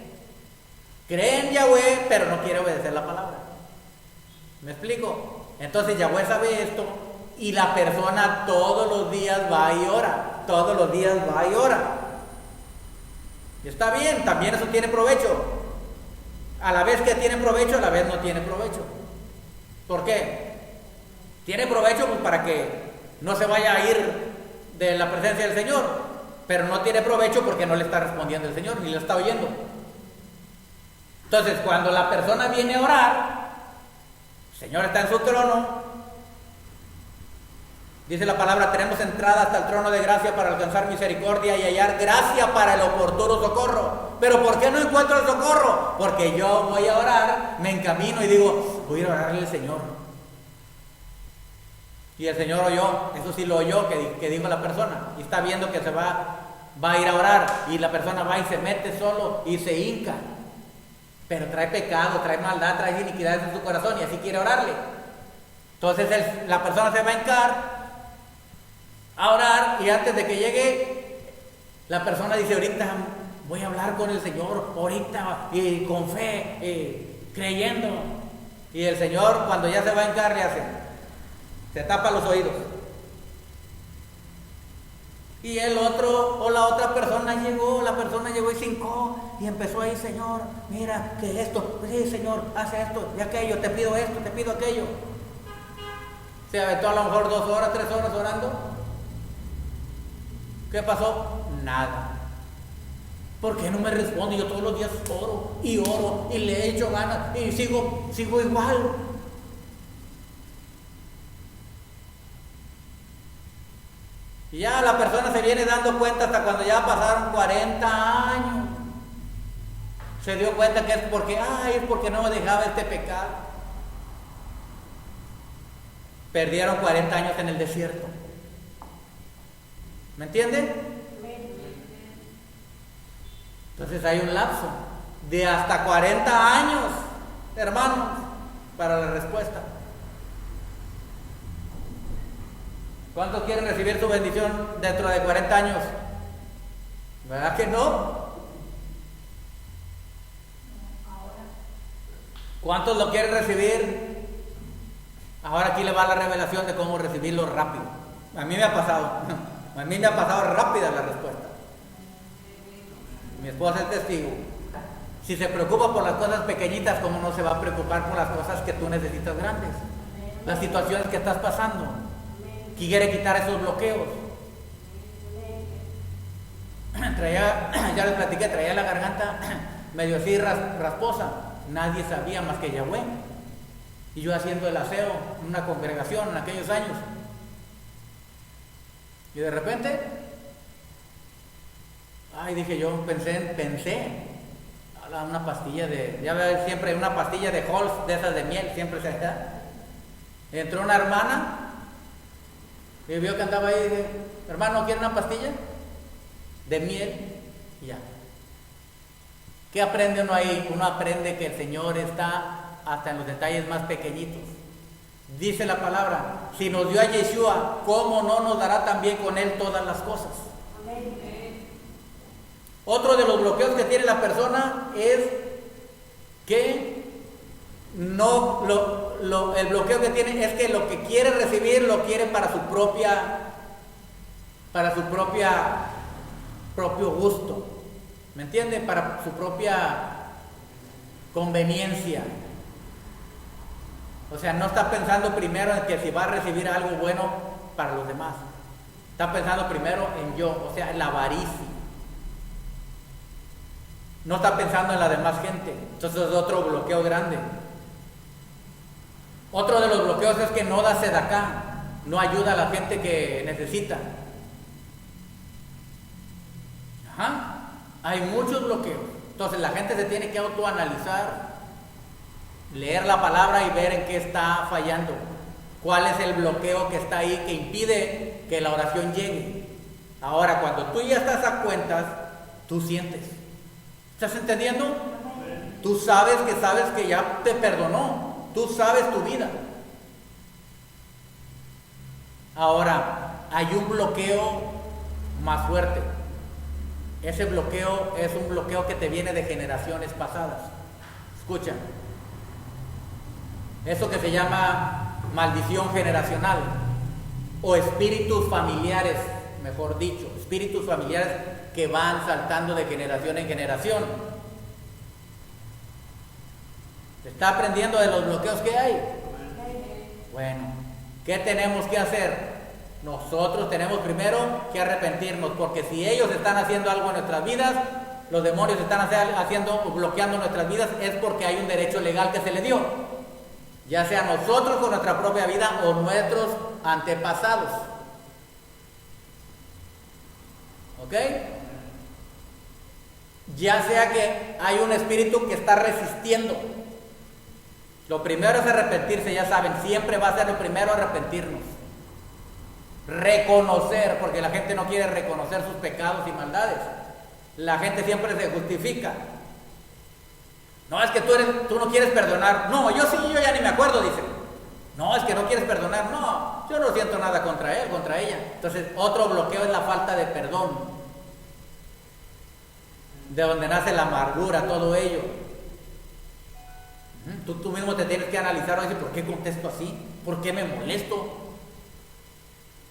Cree en Yahweh, pero no quiere obedecer la palabra. ¿Me explico? Entonces Yahweh sabe esto y la persona todos los días va y ora, todos los días va y ora. Y está bien, también eso tiene provecho. A la vez que tiene provecho, a la vez no tiene provecho. ¿Por qué? Tiene provecho pues para que no se vaya a ir de la presencia del Señor, pero no tiene provecho porque no le está respondiendo el Señor, ni le está oyendo. Entonces, cuando la persona viene a orar, el Señor está en su trono. Dice la palabra: tenemos entrada hasta el trono de gracia para alcanzar misericordia y hallar gracia para el oportuno socorro. Pero ¿por qué no encuentro el socorro? Porque yo voy a orar, me encamino y digo: voy a orarle al Señor. Y el Señor oyó, eso sí lo oyó, que dijo la persona, y está viendo que se va a ir a orar, y la persona va y se mete solo y se hinca, pero trae pecado, trae maldad, trae iniquidades en su corazón y así quiere orarle. Entonces la persona se va a hincar a orar, y antes de que llegue, la persona dice: ahorita voy a hablar con el Señor, ahorita, y con fe, creyendo. Y el Señor, cuando ya se va a hincar, le hace: se tapa los oídos. Y el otro o la otra persona llegó, y se hincó y empezó ahí: Señor, mira que esto, sí Señor, hace esto y aquello, te pido esto, te pido aquello. Se aventó a lo mejor 2 horas, 3 horas orando. ¿Qué pasó? Nada. ¿Por qué no me responde? Yo todos los días oro y le he hecho ganas y sigo igual. Y ya la persona se viene dando cuenta hasta cuando ya pasaron 40 años. Se dio cuenta que es porque no dejaba este pecado. Perdieron 40 años en el desierto. ¿Me entienden? Entonces hay un lapso de hasta 40 años, hermanos, para la respuesta. ¿Cuántos quieren recibir su bendición dentro de 40 años? ¿Verdad que no? ¿Cuántos lo quieren recibir? Ahora aquí le va la revelación de cómo recibirlo rápido. A mí me ha pasado. A mí me ha pasado rápida la respuesta. Mi esposa es testigo. Si se preocupa por las cosas pequeñitas, ¿cómo no se va a preocupar por las cosas que tú necesitas grandes? Las situaciones que estás pasando. Quiere quitar esos bloqueos. Ya les platiqué, traía la garganta medio así rasposa. Nadie sabía más que Yahweh. Y yo haciendo el aseo en una congregación en aquellos años. Y de repente, dije yo, pensé, una pastilla ya veo siempre una pastilla de Halls, de esas de miel, siempre se da. Entró una hermana y vio que andaba ahí y dije, hermano, ¿quiere una pastilla? De miel, y ya. ¿Qué aprende uno ahí? Uno aprende que el Señor está hasta en los detalles más pequeñitos. Dice la palabra, si nos dio a Yeshua, ¿cómo no nos dará también con Él todas las cosas? Amén. Otro de los bloqueos que tiene la persona es que el bloqueo que tiene es que lo que quiere recibir lo quiere para su propio gusto. ¿Me entiende? Para su propia conveniencia. O sea, no está pensando primero en que si va a recibir algo bueno para los demás. Está pensando primero en yo, o sea, en la avaricia. No está pensando en la demás gente. Entonces es otro bloqueo grande. Otro de los bloqueos es que no da sedacá, no ayuda a la gente que necesita. Hay muchos bloqueos. Entonces la gente se tiene que autoanalizar, leer la palabra y ver en qué está fallando. ¿Cuál es el bloqueo que está ahí que impide que la oración llegue? Ahora, cuando tú ya estás a cuentas, tú sientes. ¿Estás entendiendo? Tú sabes que ya te perdonó. Tú sabes tu vida. Ahora, hay un bloqueo más fuerte. Ese bloqueo es un bloqueo que te viene de generaciones pasadas. Escucha. Eso que se llama maldición generacional o espíritus familiares, mejor dicho, espíritus familiares que van saltando de generación en generación. ¿Está aprendiendo de los bloqueos que hay? Bueno, ¿qué tenemos que hacer? Nosotros tenemos primero que arrepentirnos, porque si ellos están haciendo algo en nuestras vidas, los demonios están bloqueando nuestras vidas, es porque hay un derecho legal que se le dio, ya sea nosotros con nuestra propia vida o nuestros antepasados. ¿Ok? Ya sea que hay un espíritu que está resistiendo. Lo primero es arrepentirse, ya saben, siempre va a ser lo primero arrepentirnos. Reconocer, porque la gente no quiere reconocer sus pecados y maldades. La gente siempre se justifica. No, es que tú no quieres perdonar. No, yo ya ni me acuerdo, dice. No, es que no quieres perdonar. No, yo no siento nada contra él, contra ella. Entonces, otro bloqueo es la falta de perdón. De donde nace la amargura, todo ello. Tú mismo te tienes que analizar y decir, ¿por qué contesto así? ¿Por qué me molesto?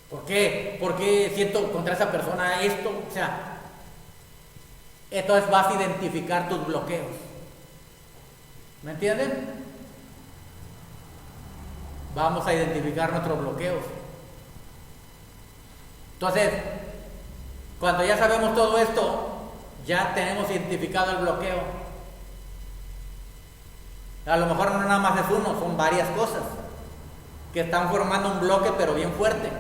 ¿Por qué siento contra esa persona esto? O sea, entonces vas a identificar tus bloqueos. ¿Me entienden? Vamos a identificar nuestros bloqueos. Entonces, cuando ya sabemos todo esto, ya tenemos identificado el bloqueo. A lo mejor no nada más es uno, son varias cosas que están formando un bloque pero bien fuerte.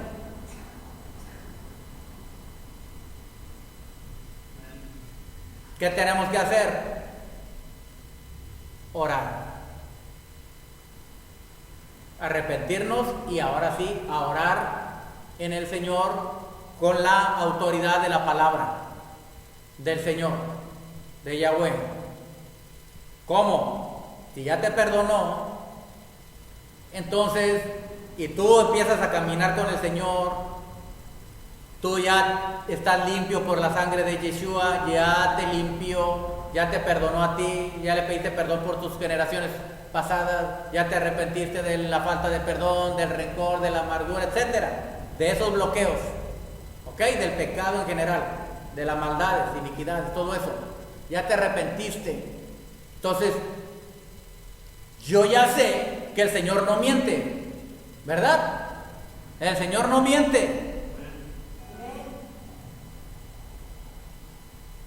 ¿Qué tenemos que hacer? orar. Arrepentirnos y ahora sí, a orar en el Señor con la autoridad de la palabra del Señor, de Yahweh. ¿Cómo? Si ya te perdonó, entonces, y tú empiezas a caminar con el Señor, tú ya estás limpio por la sangre de Yeshua, ya te limpió, ya te perdonó a ti, ya le pediste perdón por tus generaciones pasadas, ya te arrepentiste de la falta de perdón, del rencor, de la amargura, etcétera, de esos bloqueos, ¿ok? Del pecado en general, de las maldades, iniquidades, todo eso, ya te arrepentiste. Entonces, yo ya sé que el Señor no miente, ¿verdad? El Señor no miente.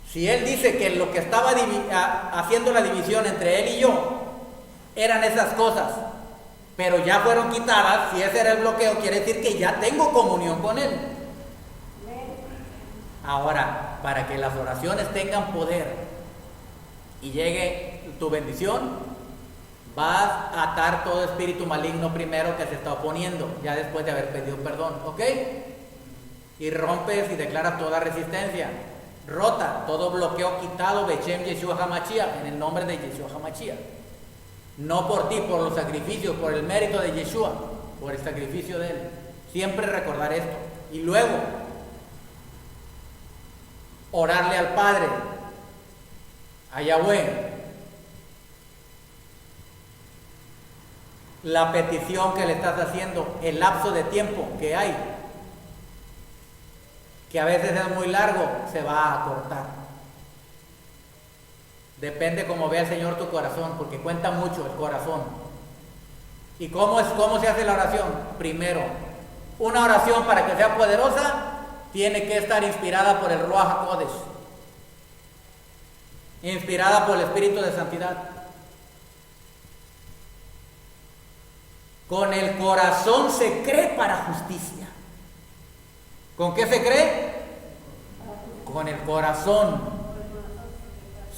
Si Él dice que lo que estaba haciendo la división entre Él y yo eran esas cosas, pero ya fueron quitadas, si ese era el bloqueo, quiere decir que ya tengo comunión con Él. Ahora, para que las oraciones tengan poder y llegue tu bendición, vas a atar todo espíritu maligno primero que se está oponiendo, ya después de haber pedido perdón, ¿ok? Y rompes y declaras toda resistencia, rota, todo bloqueo quitado, Bechem Yeshua HaMashiach, en el nombre de Yeshua HaMashiach. No por ti, por los sacrificios, por el mérito de Yeshua, por el sacrificio de Él. Siempre recordar esto. Y luego, orarle al Padre, a Yahweh, la petición que le estás haciendo, el lapso de tiempo que hay, que a veces es muy largo, se va a cortar. Depende cómo vea el Señor tu corazón, porque cuenta mucho el corazón. ¿Y cómo se hace la oración? Primero, una oración para que sea poderosa, tiene que estar inspirada por el Ruach HaKodesh, inspirada por el Espíritu de Santidad. Con el corazón se cree para justicia. ¿Con qué se cree? Con el corazón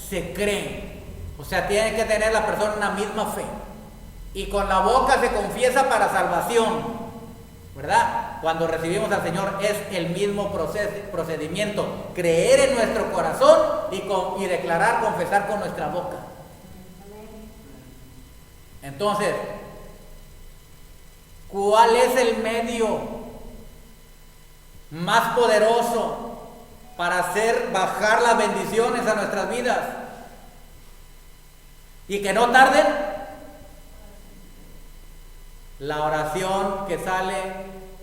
se cree. O sea, tiene que tener la persona una misma fe. Y con la boca se confiesa para salvación, ¿verdad? Cuando recibimos al Señor es el mismo procedimiento. Creer en nuestro corazón y declarar, confesar con nuestra boca. Entonces, ¿cuál es el medio más poderoso para hacer bajar las bendiciones a nuestras vidas y que no tarden? La oración que sale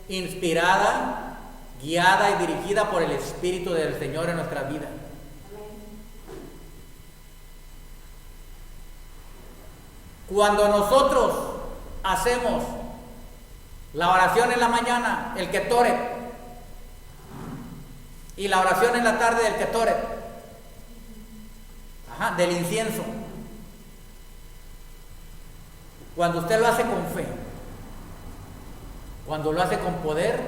inspirada, guiada y dirigida por el Espíritu del Señor en nuestras vidas. Cuando nosotros hacemos la oración en la mañana, el Ketoret, y la oración en la tarde del Ketoret, del incienso, cuando usted lo hace con fe, cuando lo hace con poder,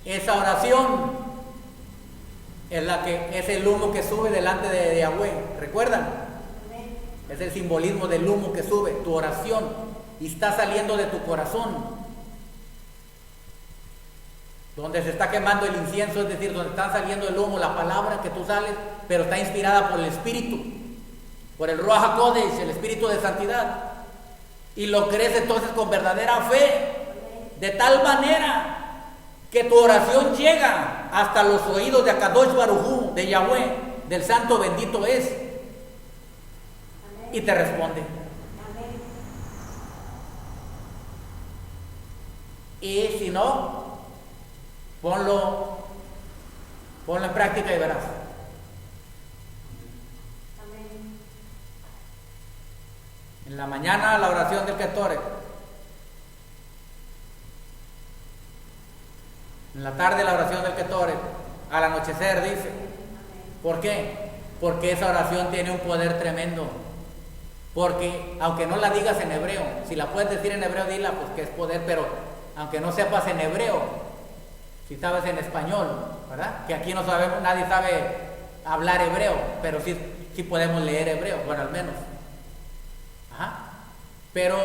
esa oración es el humo que sube delante de Yahweh. ¿Recuerdan? Es el simbolismo del humo que sube, tu oración, y está saliendo de tu corazón. Donde se está quemando el incienso, es decir, donde está saliendo el humo, la palabra que tú sales, pero está inspirada por el Espíritu, por el Ruach HaKodesh, el Espíritu de Santidad. Y lo crees entonces con verdadera fe, de tal manera que tu oración llega hasta los oídos de Akadosh Baruj Hu, de Yahweh, del Santo bendito es, y te responde. Y si no, ponlo en práctica y verás. En la mañana la oración del Ketoret. En la tarde la oración del Ketoret. Al anochecer dice. ¿Por qué? Porque esa oración tiene un poder tremendo. Porque aunque no la digas en hebreo, si la puedes decir en hebreo, dila, pues que es poder, pero aunque no sepas en hebreo, si sabes en español, ¿verdad? Que aquí no sabemos, nadie sabe hablar hebreo, pero sí podemos leer hebreo, bueno, al menos. Pero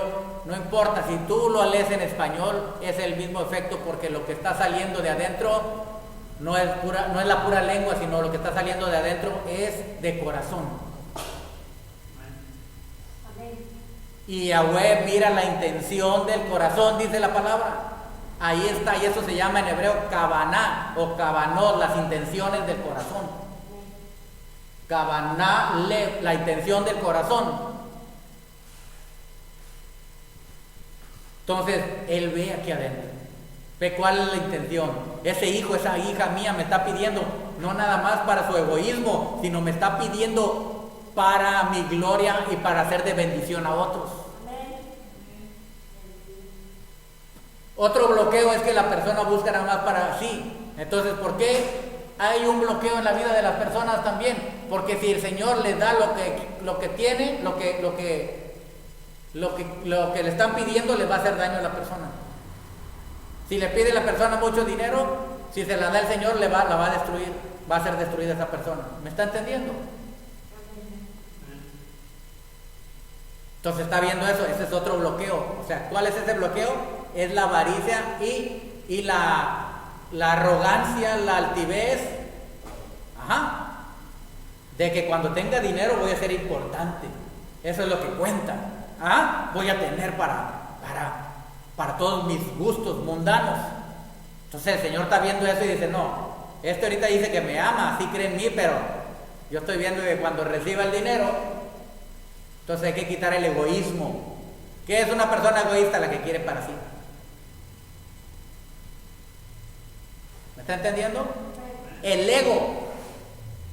no importa, si tú lo lees en español, es el mismo efecto, porque lo que está saliendo de adentro no es la pura lengua, sino lo que está saliendo de adentro es de corazón. Y Yahweh mira la intención del corazón, dice la palabra. Ahí está, y eso se llama en hebreo kavaná o kavanot, las intenciones del corazón. Kavaná, la intención del corazón. Entonces, él ve aquí adentro, ve cuál es la intención. Ese hijo, esa hija mía me está pidiendo, no nada más para su egoísmo, sino me está pidiendo para mi gloria y para hacer de bendición a otros. Otro bloqueo es que la persona busca nada más para sí. Entonces, ¿por qué hay un bloqueo en la vida de las personas también? Porque si el Señor les da lo que tiene, lo que le están pidiendo, le va a hacer daño a la persona. Si le pide a la persona mucho dinero, si se la da el Señor, la va a destruir, va a ser destruida esa persona. ¿Me está entendiendo? Entonces está viendo eso, ese es otro bloqueo. O sea, ¿cuál es ese bloqueo? Es la avaricia y la arrogancia, la altivez. De que cuando tenga dinero voy a ser importante. Eso es lo que cuenta. Voy a tener para todos mis gustos mundanos. Entonces el Señor está viendo eso y dice, no, este ahorita dice que me ama, sí cree en mí, pero yo estoy viendo que cuando reciba el dinero, entonces hay que quitar el egoísmo. ¿Qué es una persona egoísta? La que quiere para sí. ¿Me está entendiendo? El ego,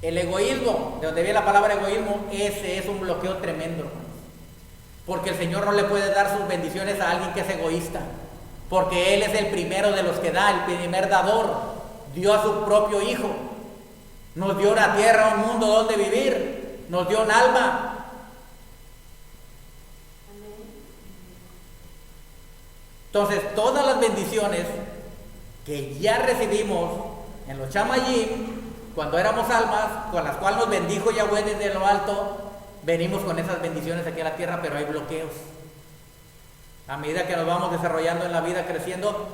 el egoísmo, de donde viene la palabra egoísmo, ese es un bloqueo tremendo, hermanos. Porque el Señor no le puede dar sus bendiciones a alguien que es egoísta, porque Él es el primero de los que da, el primer dador. Dio a su propio Hijo, nos dio una tierra, un mundo donde vivir, nos dio un alma. Entonces, todas las bendiciones que ya recibimos en los chamayim, cuando éramos almas, con las cuales nos bendijo Yahweh desde lo alto, venimos con esas bendiciones aquí a la tierra, pero hay bloqueos. A medida que nos vamos desarrollando en la vida, creciendo,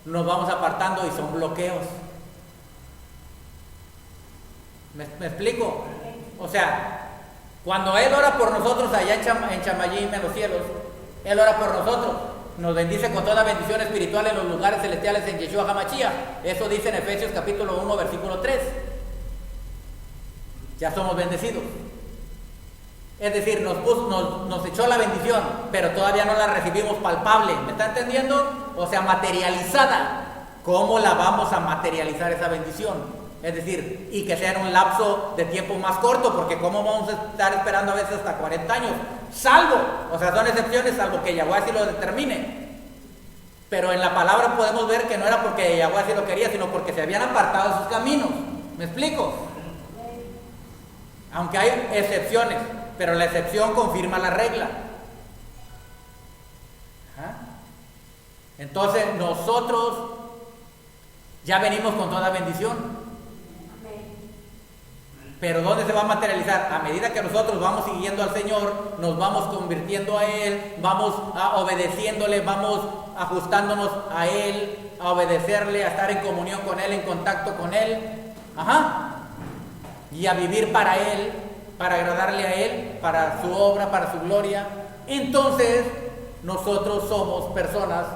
nos vamos apartando y son bloqueos. ¿Me explico? O sea, cuando Él ora por nosotros allá en Chamayim, en los cielos, Él ora por nosotros. Nos bendice con toda bendición espiritual en los lugares celestiales en Yeshua HaMashiach. Eso dice en Efesios capítulo 1, versículo 3. Ya somos bendecidos. Es decir, nos echó la bendición, pero todavía no la recibimos palpable. ¿Me está entendiendo? O sea, materializada. ¿Cómo la vamos a materializar esa bendición? Es decir, y que sea en un lapso de tiempo más corto, porque ¿cómo vamos a estar esperando a veces hasta 40 años? Salvo, o sea, son excepciones, salvo que Yahweh así lo determine. Pero en la palabra podemos ver que no era porque Yahweh así lo quería, sino porque se habían apartado de sus caminos. ¿Me explico? Aunque hay excepciones, pero la excepción confirma la regla. Entonces nosotros ya venimos con toda bendición. Pero ¿dónde se va a materializar? A medida que nosotros vamos siguiendo al Señor, nos vamos convirtiendo a Él, vamos obedeciéndole, vamos ajustándonos a Él, a obedecerle, a estar en comunión con Él, en contacto con Él. Y a vivir para Él, para agradarle a Él, para su obra, para su gloria. Entonces, nosotros somos personas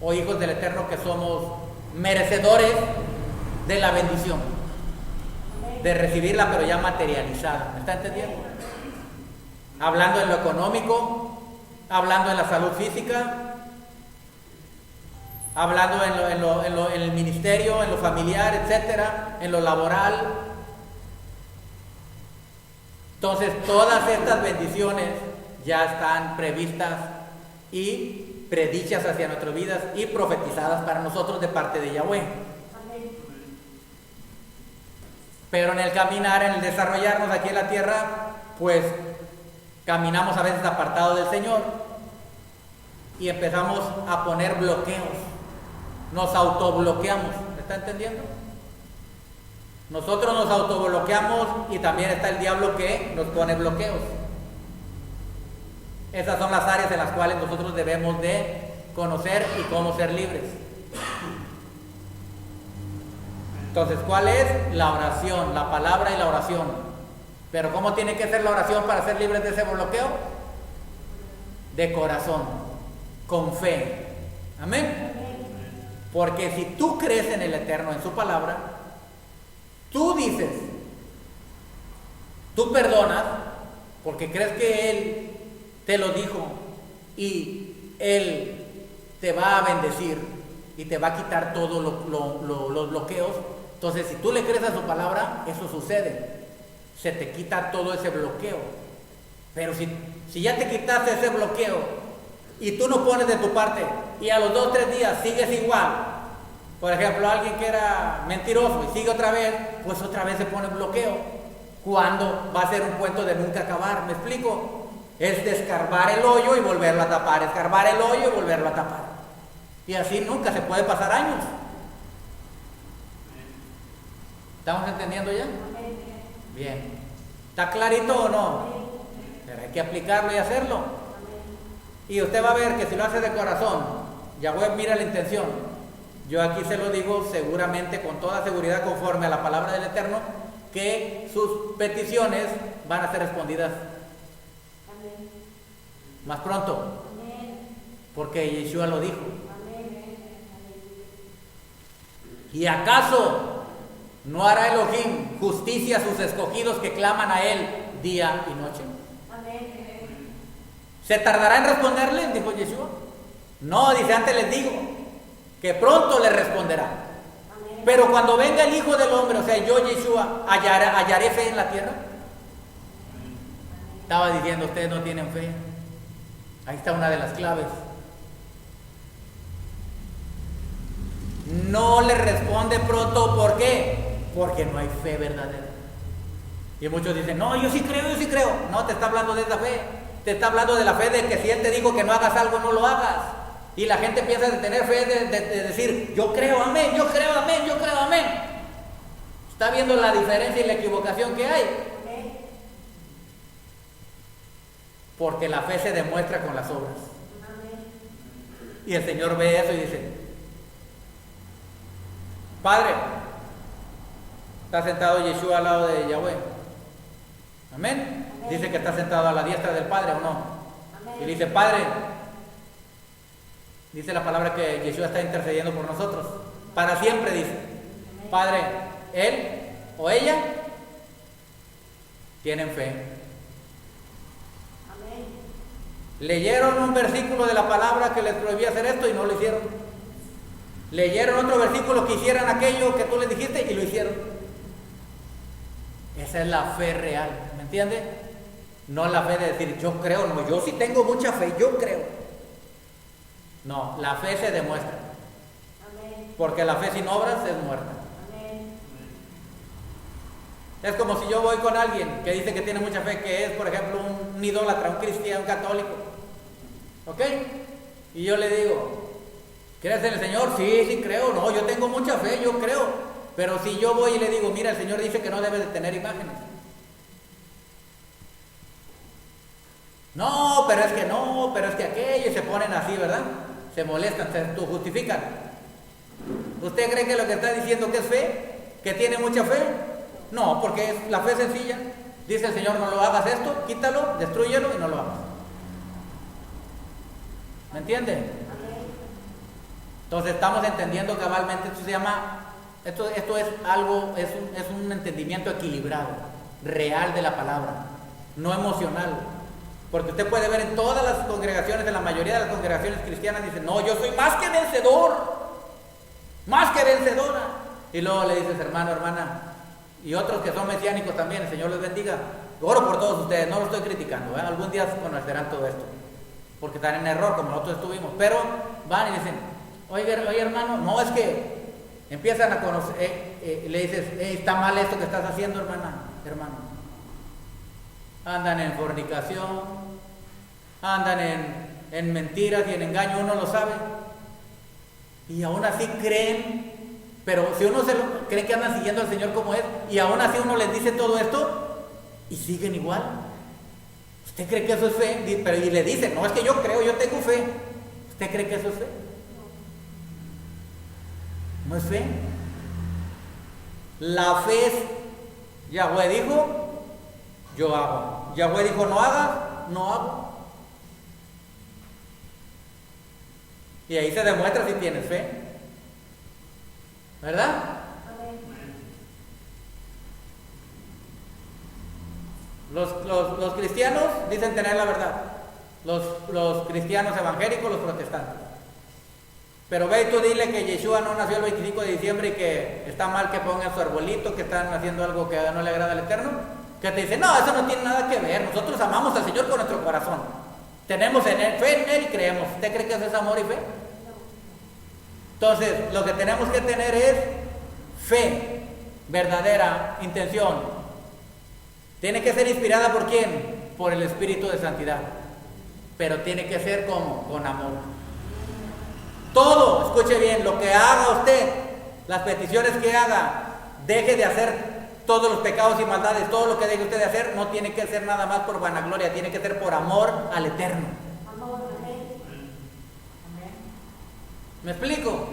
o hijos del Eterno que somos merecedores de la bendición, de recibirla, pero ya materializada. ¿Me está entendiendo? Hablando en lo económico, hablando en la salud física, hablando en el ministerio, en lo familiar, etcétera, en lo laboral. Entonces, todas estas bendiciones ya están previstas y predichas hacia nuestras vidas y profetizadas para nosotros de parte de Yahweh. Pero en el caminar, en el desarrollarnos aquí en la tierra, pues caminamos a veces apartados del Señor y empezamos a poner bloqueos, nos autobloqueamos. ¿Me está entendiendo? Nosotros nos autobloqueamos y también está el diablo que nos pone bloqueos. Esas son las áreas en las cuales nosotros debemos de conocer y cómo ser libres. Entonces, ¿cuál es? La oración, la palabra y la oración. Pero ¿cómo tiene que ser la oración para ser libres de ese bloqueo? De corazón, con fe. Amén. Porque si tú crees en el Eterno, en su palabra, tú dices, tú perdonas, porque crees que Él te lo dijo y Él te va a bendecir y te va a quitar todos los bloqueos. Entonces, si tú le crees a su palabra, eso sucede. Se te quita todo ese bloqueo. Pero si ya te quitaste ese bloqueo y tú no pones de tu parte y a los 2 o 3 días sigues igual, por ejemplo, alguien que era mentiroso y sigue otra vez, pues otra vez se pone bloqueo. ¿Cuándo va a ser un cuento de nunca acabar? ¿Me explico? Es de escarbar el hoyo y volverlo a tapar, escarbar el hoyo y volverlo a tapar. Y así nunca se puede pasar años. ¿Estamos entendiendo ya? Bien. ¿Está clarito o no? Pero hay que aplicarlo y hacerlo. Y usted va a ver que si lo hace de corazón, Yahweh mira la intención. Yo aquí se lo digo seguramente, con toda seguridad, conforme a la palabra del Eterno, que sus peticiones van a ser respondidas más pronto. Porque Yeshua lo dijo. ¿Y acaso no hará Elohim justicia a sus escogidos que claman a Él día y noche? ¿Se tardará en responderles? Dijo Yeshua. No, dice, antes les digo que pronto les responderá. Pero cuando venga el Hijo del Hombre, o sea, yo, Yeshua, hallaré fe en la tierra. Estaba diciendo, ustedes no tienen fe. Ahí está una de las claves. No le responde pronto, ¿por qué? Porque no hay fe verdadera. Y muchos dicen, no, yo sí creo. No, te está hablando de esa fe. Te está hablando de la fe de que si Él te dijo que no hagas algo, no lo hagas. Y la gente piensa de tener fe de decir, yo creo, amén. Está viendo la diferencia y la equivocación que hay. Porque la fe se demuestra con las obras. Y el Señor ve eso y dice, Padre, está sentado Yeshua al lado de Yahweh. Amén. Dice que está sentado a la diestra del Padre, ¿o no? Amén. Y dice, Padre, dice la palabra que Yeshua está intercediendo por nosotros. Para siempre, dice. Amén. Padre, él o ella tienen fe. Amén. Leyeron un versículo de la palabra que les prohibía hacer esto y no lo hicieron. Leyeron otro versículo que hicieran aquello que tú les dijiste y lo hicieron. Esa es la fe real, ¿me entiendes? No la fe de decir yo creo, no, yo sí tengo mucha fe, yo creo. No, la fe se demuestra. Amén. Porque la fe sin obras es muerta. Amén. Es como si yo voy con alguien que dice que tiene mucha fe, que es, por ejemplo, un idólatra, un cristiano, un católico. ¿Ok? Y yo le digo, ¿crees en el Señor? Sí creo. No, yo tengo mucha fe, yo creo. Pero si yo voy y le digo, mira, el Señor dice que no debe de tener imágenes. No, pero es que aquello, y se ponen así, ¿verdad? Se molestan, se justifican. ¿Usted cree que lo que está diciendo que es fe? ¿Que tiene mucha fe? No, porque es la fe sencilla. Dice el Señor, no lo hagas esto, quítalo, destrúyelo y no lo hagas. ¿Me entiende? Entonces estamos entendiendo cabalmente. Esto se llama, esto es algo, es un entendimiento equilibrado, real de la palabra, no emocional. Porque usted puede ver en todas las congregaciones, en la mayoría de las congregaciones cristianas, dicen, no, yo soy más que vencedor, más que vencedora. Y luego le dices, hermano, hermana, y otros que son mesiánicos también, el Señor les bendiga. Oro por todos ustedes, no lo estoy criticando, algún día conocerán todo esto, porque están en error como nosotros estuvimos. Pero van y dicen, oye hermano, no, es que empiezan a conocer, le dices, está mal esto que estás haciendo, hermano. Andan en fornicación, andan en mentiras y en engaño, uno lo sabe. Y aún así creen, pero si uno cree que andan siguiendo al Señor como es, y aún así uno les dice todo esto, y siguen igual. ¿Usted cree que eso es fe? Pero y le dice, no, es que yo creo, yo tengo fe. ¿Usted cree que eso es fe? ¿No es fe? La fe es, Yahweh dijo, yo hago. Yahweh dijo, no hagas, no hago. Y ahí se demuestra si tienes fe. ¿Verdad? Los cristianos dicen tener la verdad. Los cristianos evangélicos, los protestantes. Pero ve y tú dile que Yeshua no nació el 25 de diciembre y que está mal que pongan su arbolito, que están haciendo algo que no le agrada al Eterno. Que te dice, no, eso no tiene nada que ver. Nosotros amamos al Señor con nuestro corazón. Tenemos en él, fe en Él y creemos. ¿Usted cree que eso es amor y fe? Entonces, lo que tenemos que tener es fe, verdadera intención. Tiene que ser inspirada ¿por quién? Por el Espíritu de Santidad. Pero tiene que ser como con amor. Todo, escuche bien, lo que haga usted, las peticiones que haga, deje de hacer todos los pecados y maldades, todo lo que deje usted de hacer, no tiene que ser nada más por vanagloria, tiene que ser por amor al Eterno. ¿Me explico?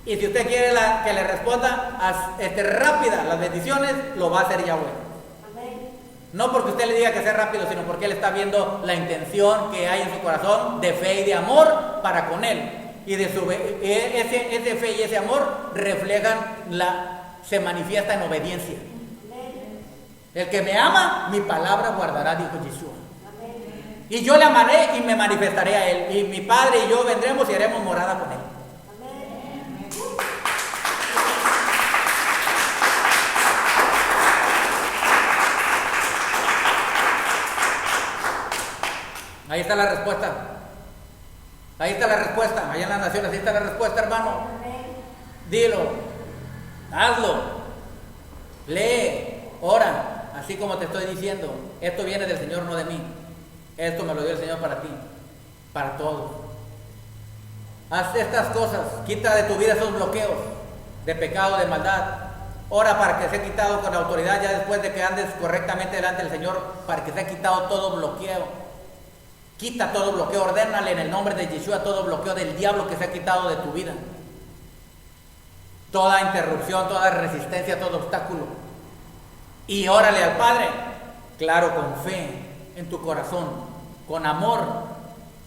Y si usted quiere que le responda rápida las bendiciones, lo va a hacer Yahweh. No porque usted le diga que sea rápido, sino porque Él está viendo la intención que hay en su corazón de fe y de amor para con Él. Y ese fe y ese amor reflejan se manifiesta en obediencia. El que me ama, mi palabra guardará, dijo Yeshua. Y yo le amaré y me manifestaré a Él. Y mi Padre y yo vendremos y haremos morada con Él. Ahí está la respuesta. Ahí está la respuesta. Allá en las naciones, ahí está la respuesta, hermano. Dilo, hazlo, lee, ora, así como te estoy diciendo. Esto viene del Señor, no de mí. Esto me lo dio el Señor para ti, para todos. Haz estas cosas, quita de tu vida esos bloqueos de pecado, de maldad. Ora para que sea quitado con autoridad ya después de que andes correctamente delante del Señor, para que sea quitado todo bloqueo. Quita todo bloqueo, ordénale en el nombre de Yeshua todo bloqueo del diablo que se ha quitado de tu vida. Toda interrupción, toda resistencia, todo obstáculo. Y órale al Padre, claro, con fe en tu corazón, con amor,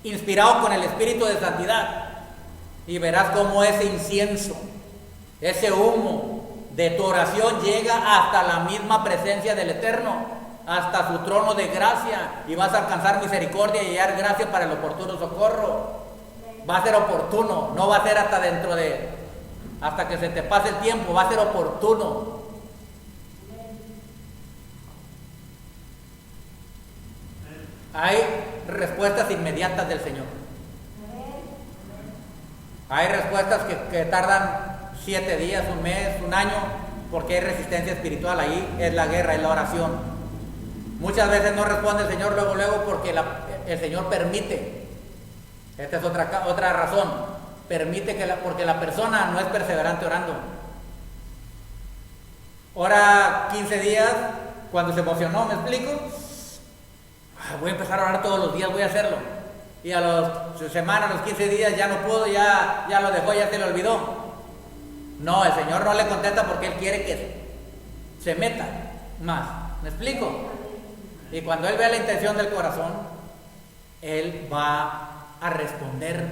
inspirado con el Espíritu de Santidad. Y verás cómo ese incienso, ese humo de tu oración llega hasta la misma presencia del Eterno, hasta su trono de gracia, y vas a alcanzar misericordia y hallar gracia para el oportuno socorro. Va a ser oportuno, no va a ser hasta que se te pase el tiempo, va a ser oportuno. Hay respuestas inmediatas del Señor. Hay respuestas que tardan 7 días, un mes, un año, porque hay resistencia espiritual. Ahí es la guerra, es la oración. Muchas veces no responde el Señor luego porque el Señor permite. Esta es otra razón. Permite porque la persona no es perseverante orando. Ora 15 días, cuando se emocionó, ¿me explico? Voy a empezar a orar todos los días, voy a hacerlo. Y a las semanas, a los 15 días ya no pudo, ya lo dejó, ya se le olvidó. No, el Señor no le contesta porque Él quiere que se meta más. ¿Me explico? Y cuando Él vea la intención del corazón, Él va a responder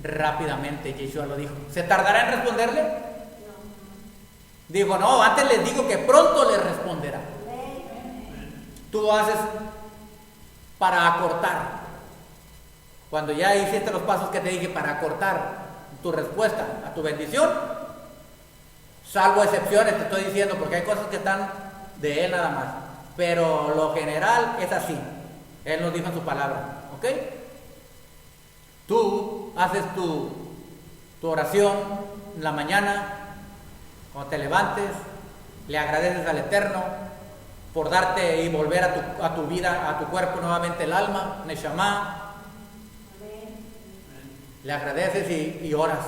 rápidamente. Yeshua lo dijo. ¿Se tardará en responderle? No. Dijo, no, antes les digo que pronto le responderá. Tú haces para acortar. Cuando ya hiciste los pasos que te dije para acortar tu respuesta a tu bendición, salvo excepciones, te estoy diciendo, porque hay cosas que están de Él nada más. Pero lo general es así. Él nos dijo en su palabra, ¿ok? Tú haces tu oración en la mañana, cuando te levantes, le agradeces al Eterno por darte y volver a tu vida, a tu cuerpo nuevamente el alma, Neshama. Le agradeces y oras.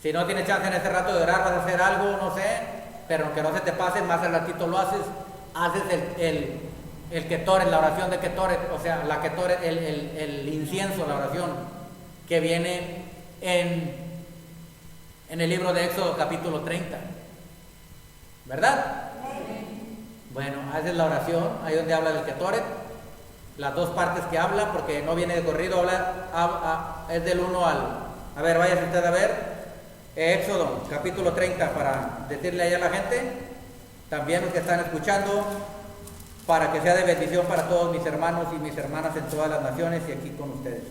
Si no tienes chance en este rato de orar, vas a hacer algo, no sé, pero aunque no se te pase, más al ratito lo haces el Ketoret, la oración de Ketoret, o sea, la Ketoret, el incienso, la oración que viene en el libro de Éxodo capítulo 30, ¿verdad? Bueno, esa es la oración, ahí donde habla del Ketoret, las dos partes que habla, porque no viene de corrido, es del 1 al... A ver, váyase usted a ver, Éxodo capítulo 30, para decirle ahí a la gente, también los que están escuchando, para que sea de bendición para todos mis hermanos y mis hermanas en todas las naciones y aquí con ustedes.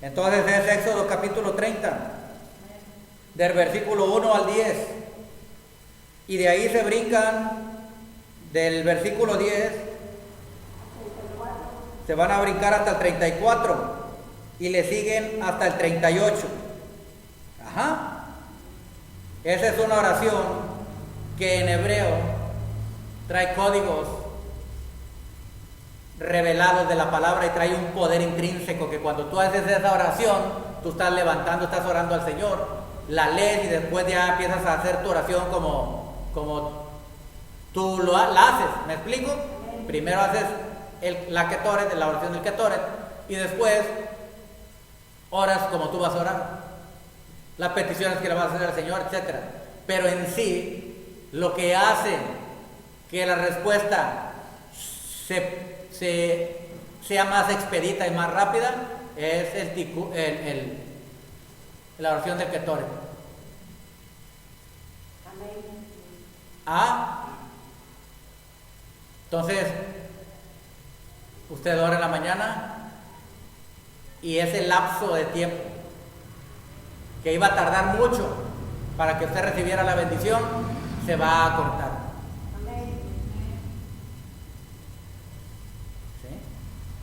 Entonces es Éxodo capítulo 30, del versículo 1 al 10, y de ahí se brincan del versículo 10, se van a brincar hasta el 34 y le siguen hasta el 38. Ajá. Esa es una oración que en hebreo trae códigos revelados de la palabra y trae un poder intrínseco que cuando tú haces esa oración, tú estás levantando, estás orando al Señor, la lees y después ya empiezas a hacer tu oración como tú la haces. ¿Me explico? Primero haces la Ketoret, la oración del Ketoret, y después oras como tú vas a orar, las peticiones que le vas a hacer al Señor, etc. Pero en sí, lo que hace que la respuesta sea más expedita y más rápida es la oración del Ketoret. Entonces, usted ora en la mañana y ese lapso de tiempo que iba a tardar mucho para que usted recibiera la bendición se va a cortar. ¿Sí?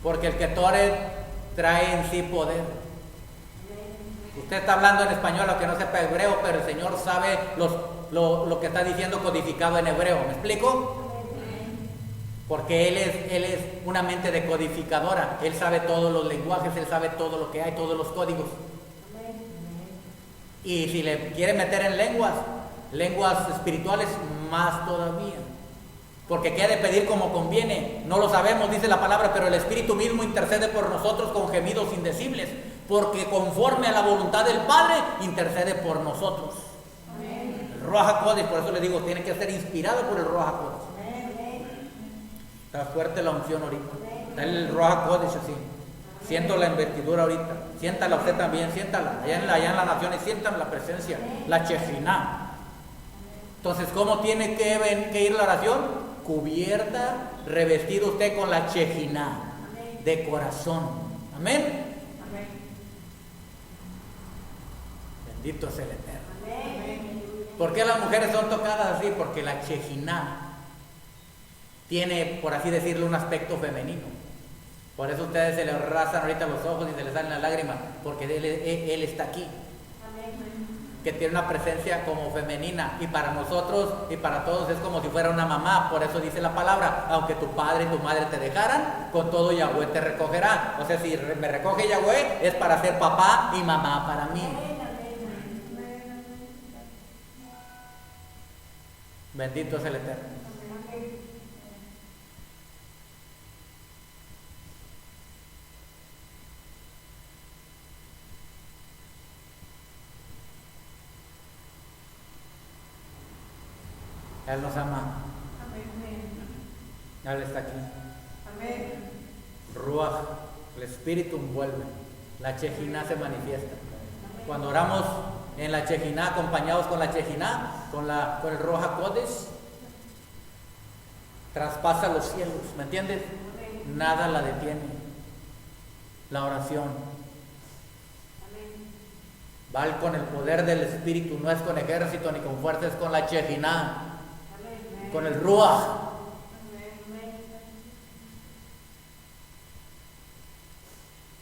Porque el Ketoret trae en sí poder. Usted está hablando en español, aunque no sepa hebreo, pero el Señor sabe lo que está diciendo codificado en hebreo. ¿Me explico? Porque Él es una mente decodificadora. Él sabe todos los lenguajes, Él sabe todo lo que hay, todos los códigos. Y si le quiere meter en lenguas espirituales, más todavía. Porque qué ha de pedir como conviene, no lo sabemos, dice la palabra, pero el Espíritu mismo intercede por nosotros con gemidos indecibles, porque conforme a la voluntad del Padre, intercede por nosotros. El Ruach HaKodesh, por eso le digo, tiene que ser inspirado por el Ruach HaKodesh. Está fuerte la unción ahorita. Está el Ruach HaKodesh así. Siento la investidura ahorita. Siéntala usted también, siéntala. Allá en las naciones sientan la presencia, la Shekinah. Entonces, ¿cómo tiene que ir la oración? Cubierta, revestido usted con la Shekinah de corazón. Amén. Bendito es el Eterno. ¿Por qué las mujeres son tocadas así? Porque la Shekinah tiene, por así decirlo, un aspecto femenino. Por eso ustedes se les rasan ahorita los ojos y se les salen las lágrimas, porque Él está aquí. Que tiene una presencia como femenina, y para nosotros y para todos es como si fuera una mamá. Por eso dice la palabra, aunque tu padre y tu madre te dejaran, con todo Yahweh te recogerá. O sea, si me recoge Yahweh, es para ser papá y mamá para mí. Bendito es el Eterno. Él nos ama. Él está aquí. Ruach, el Espíritu envuelve. La Shekinah se manifiesta. Cuando oramos en la Shekinah, acompañados con la Shekinah, con el Ruach HaKodesh, traspasa los cielos. ¿Me entiendes? Nada la detiene. La oración. Va con el poder del Espíritu, no es con ejército ni con fuerza, es con la Shekinah. Con el Ruach.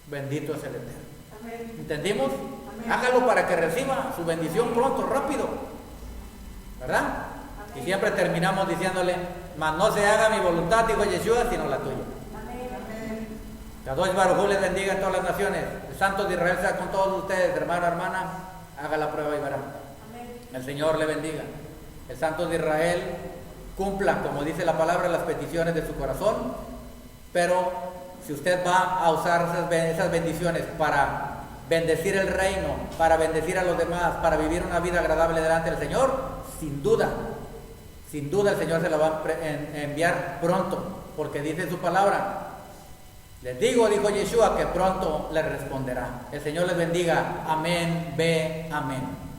Bendito es el Eterno. ¿Entendimos? Hágalo para que reciba su bendición pronto, rápido. ¿Verdad? Y siempre terminamos diciéndole, mas no se haga mi voluntad, dijo Yeshua, sino la tuya. Kadosh Baruj Hu les bendiga en todas las naciones. El Santo de Israel sea con todos ustedes, hermano, hermana. Haga la prueba y verá. El Señor le bendiga. El Santo de Israel cumpla, como dice la palabra, las peticiones de su corazón Pero si usted va a usar esas bendiciones para bendecir el reino, para bendecir a los demás, para vivir una vida agradable delante del Señor, sin duda el Señor se la va a enviar pronto, porque dice su palabra. Les digo, dijo Yeshua, que pronto les responderá. El Señor les bendiga. Amén, ve, amén.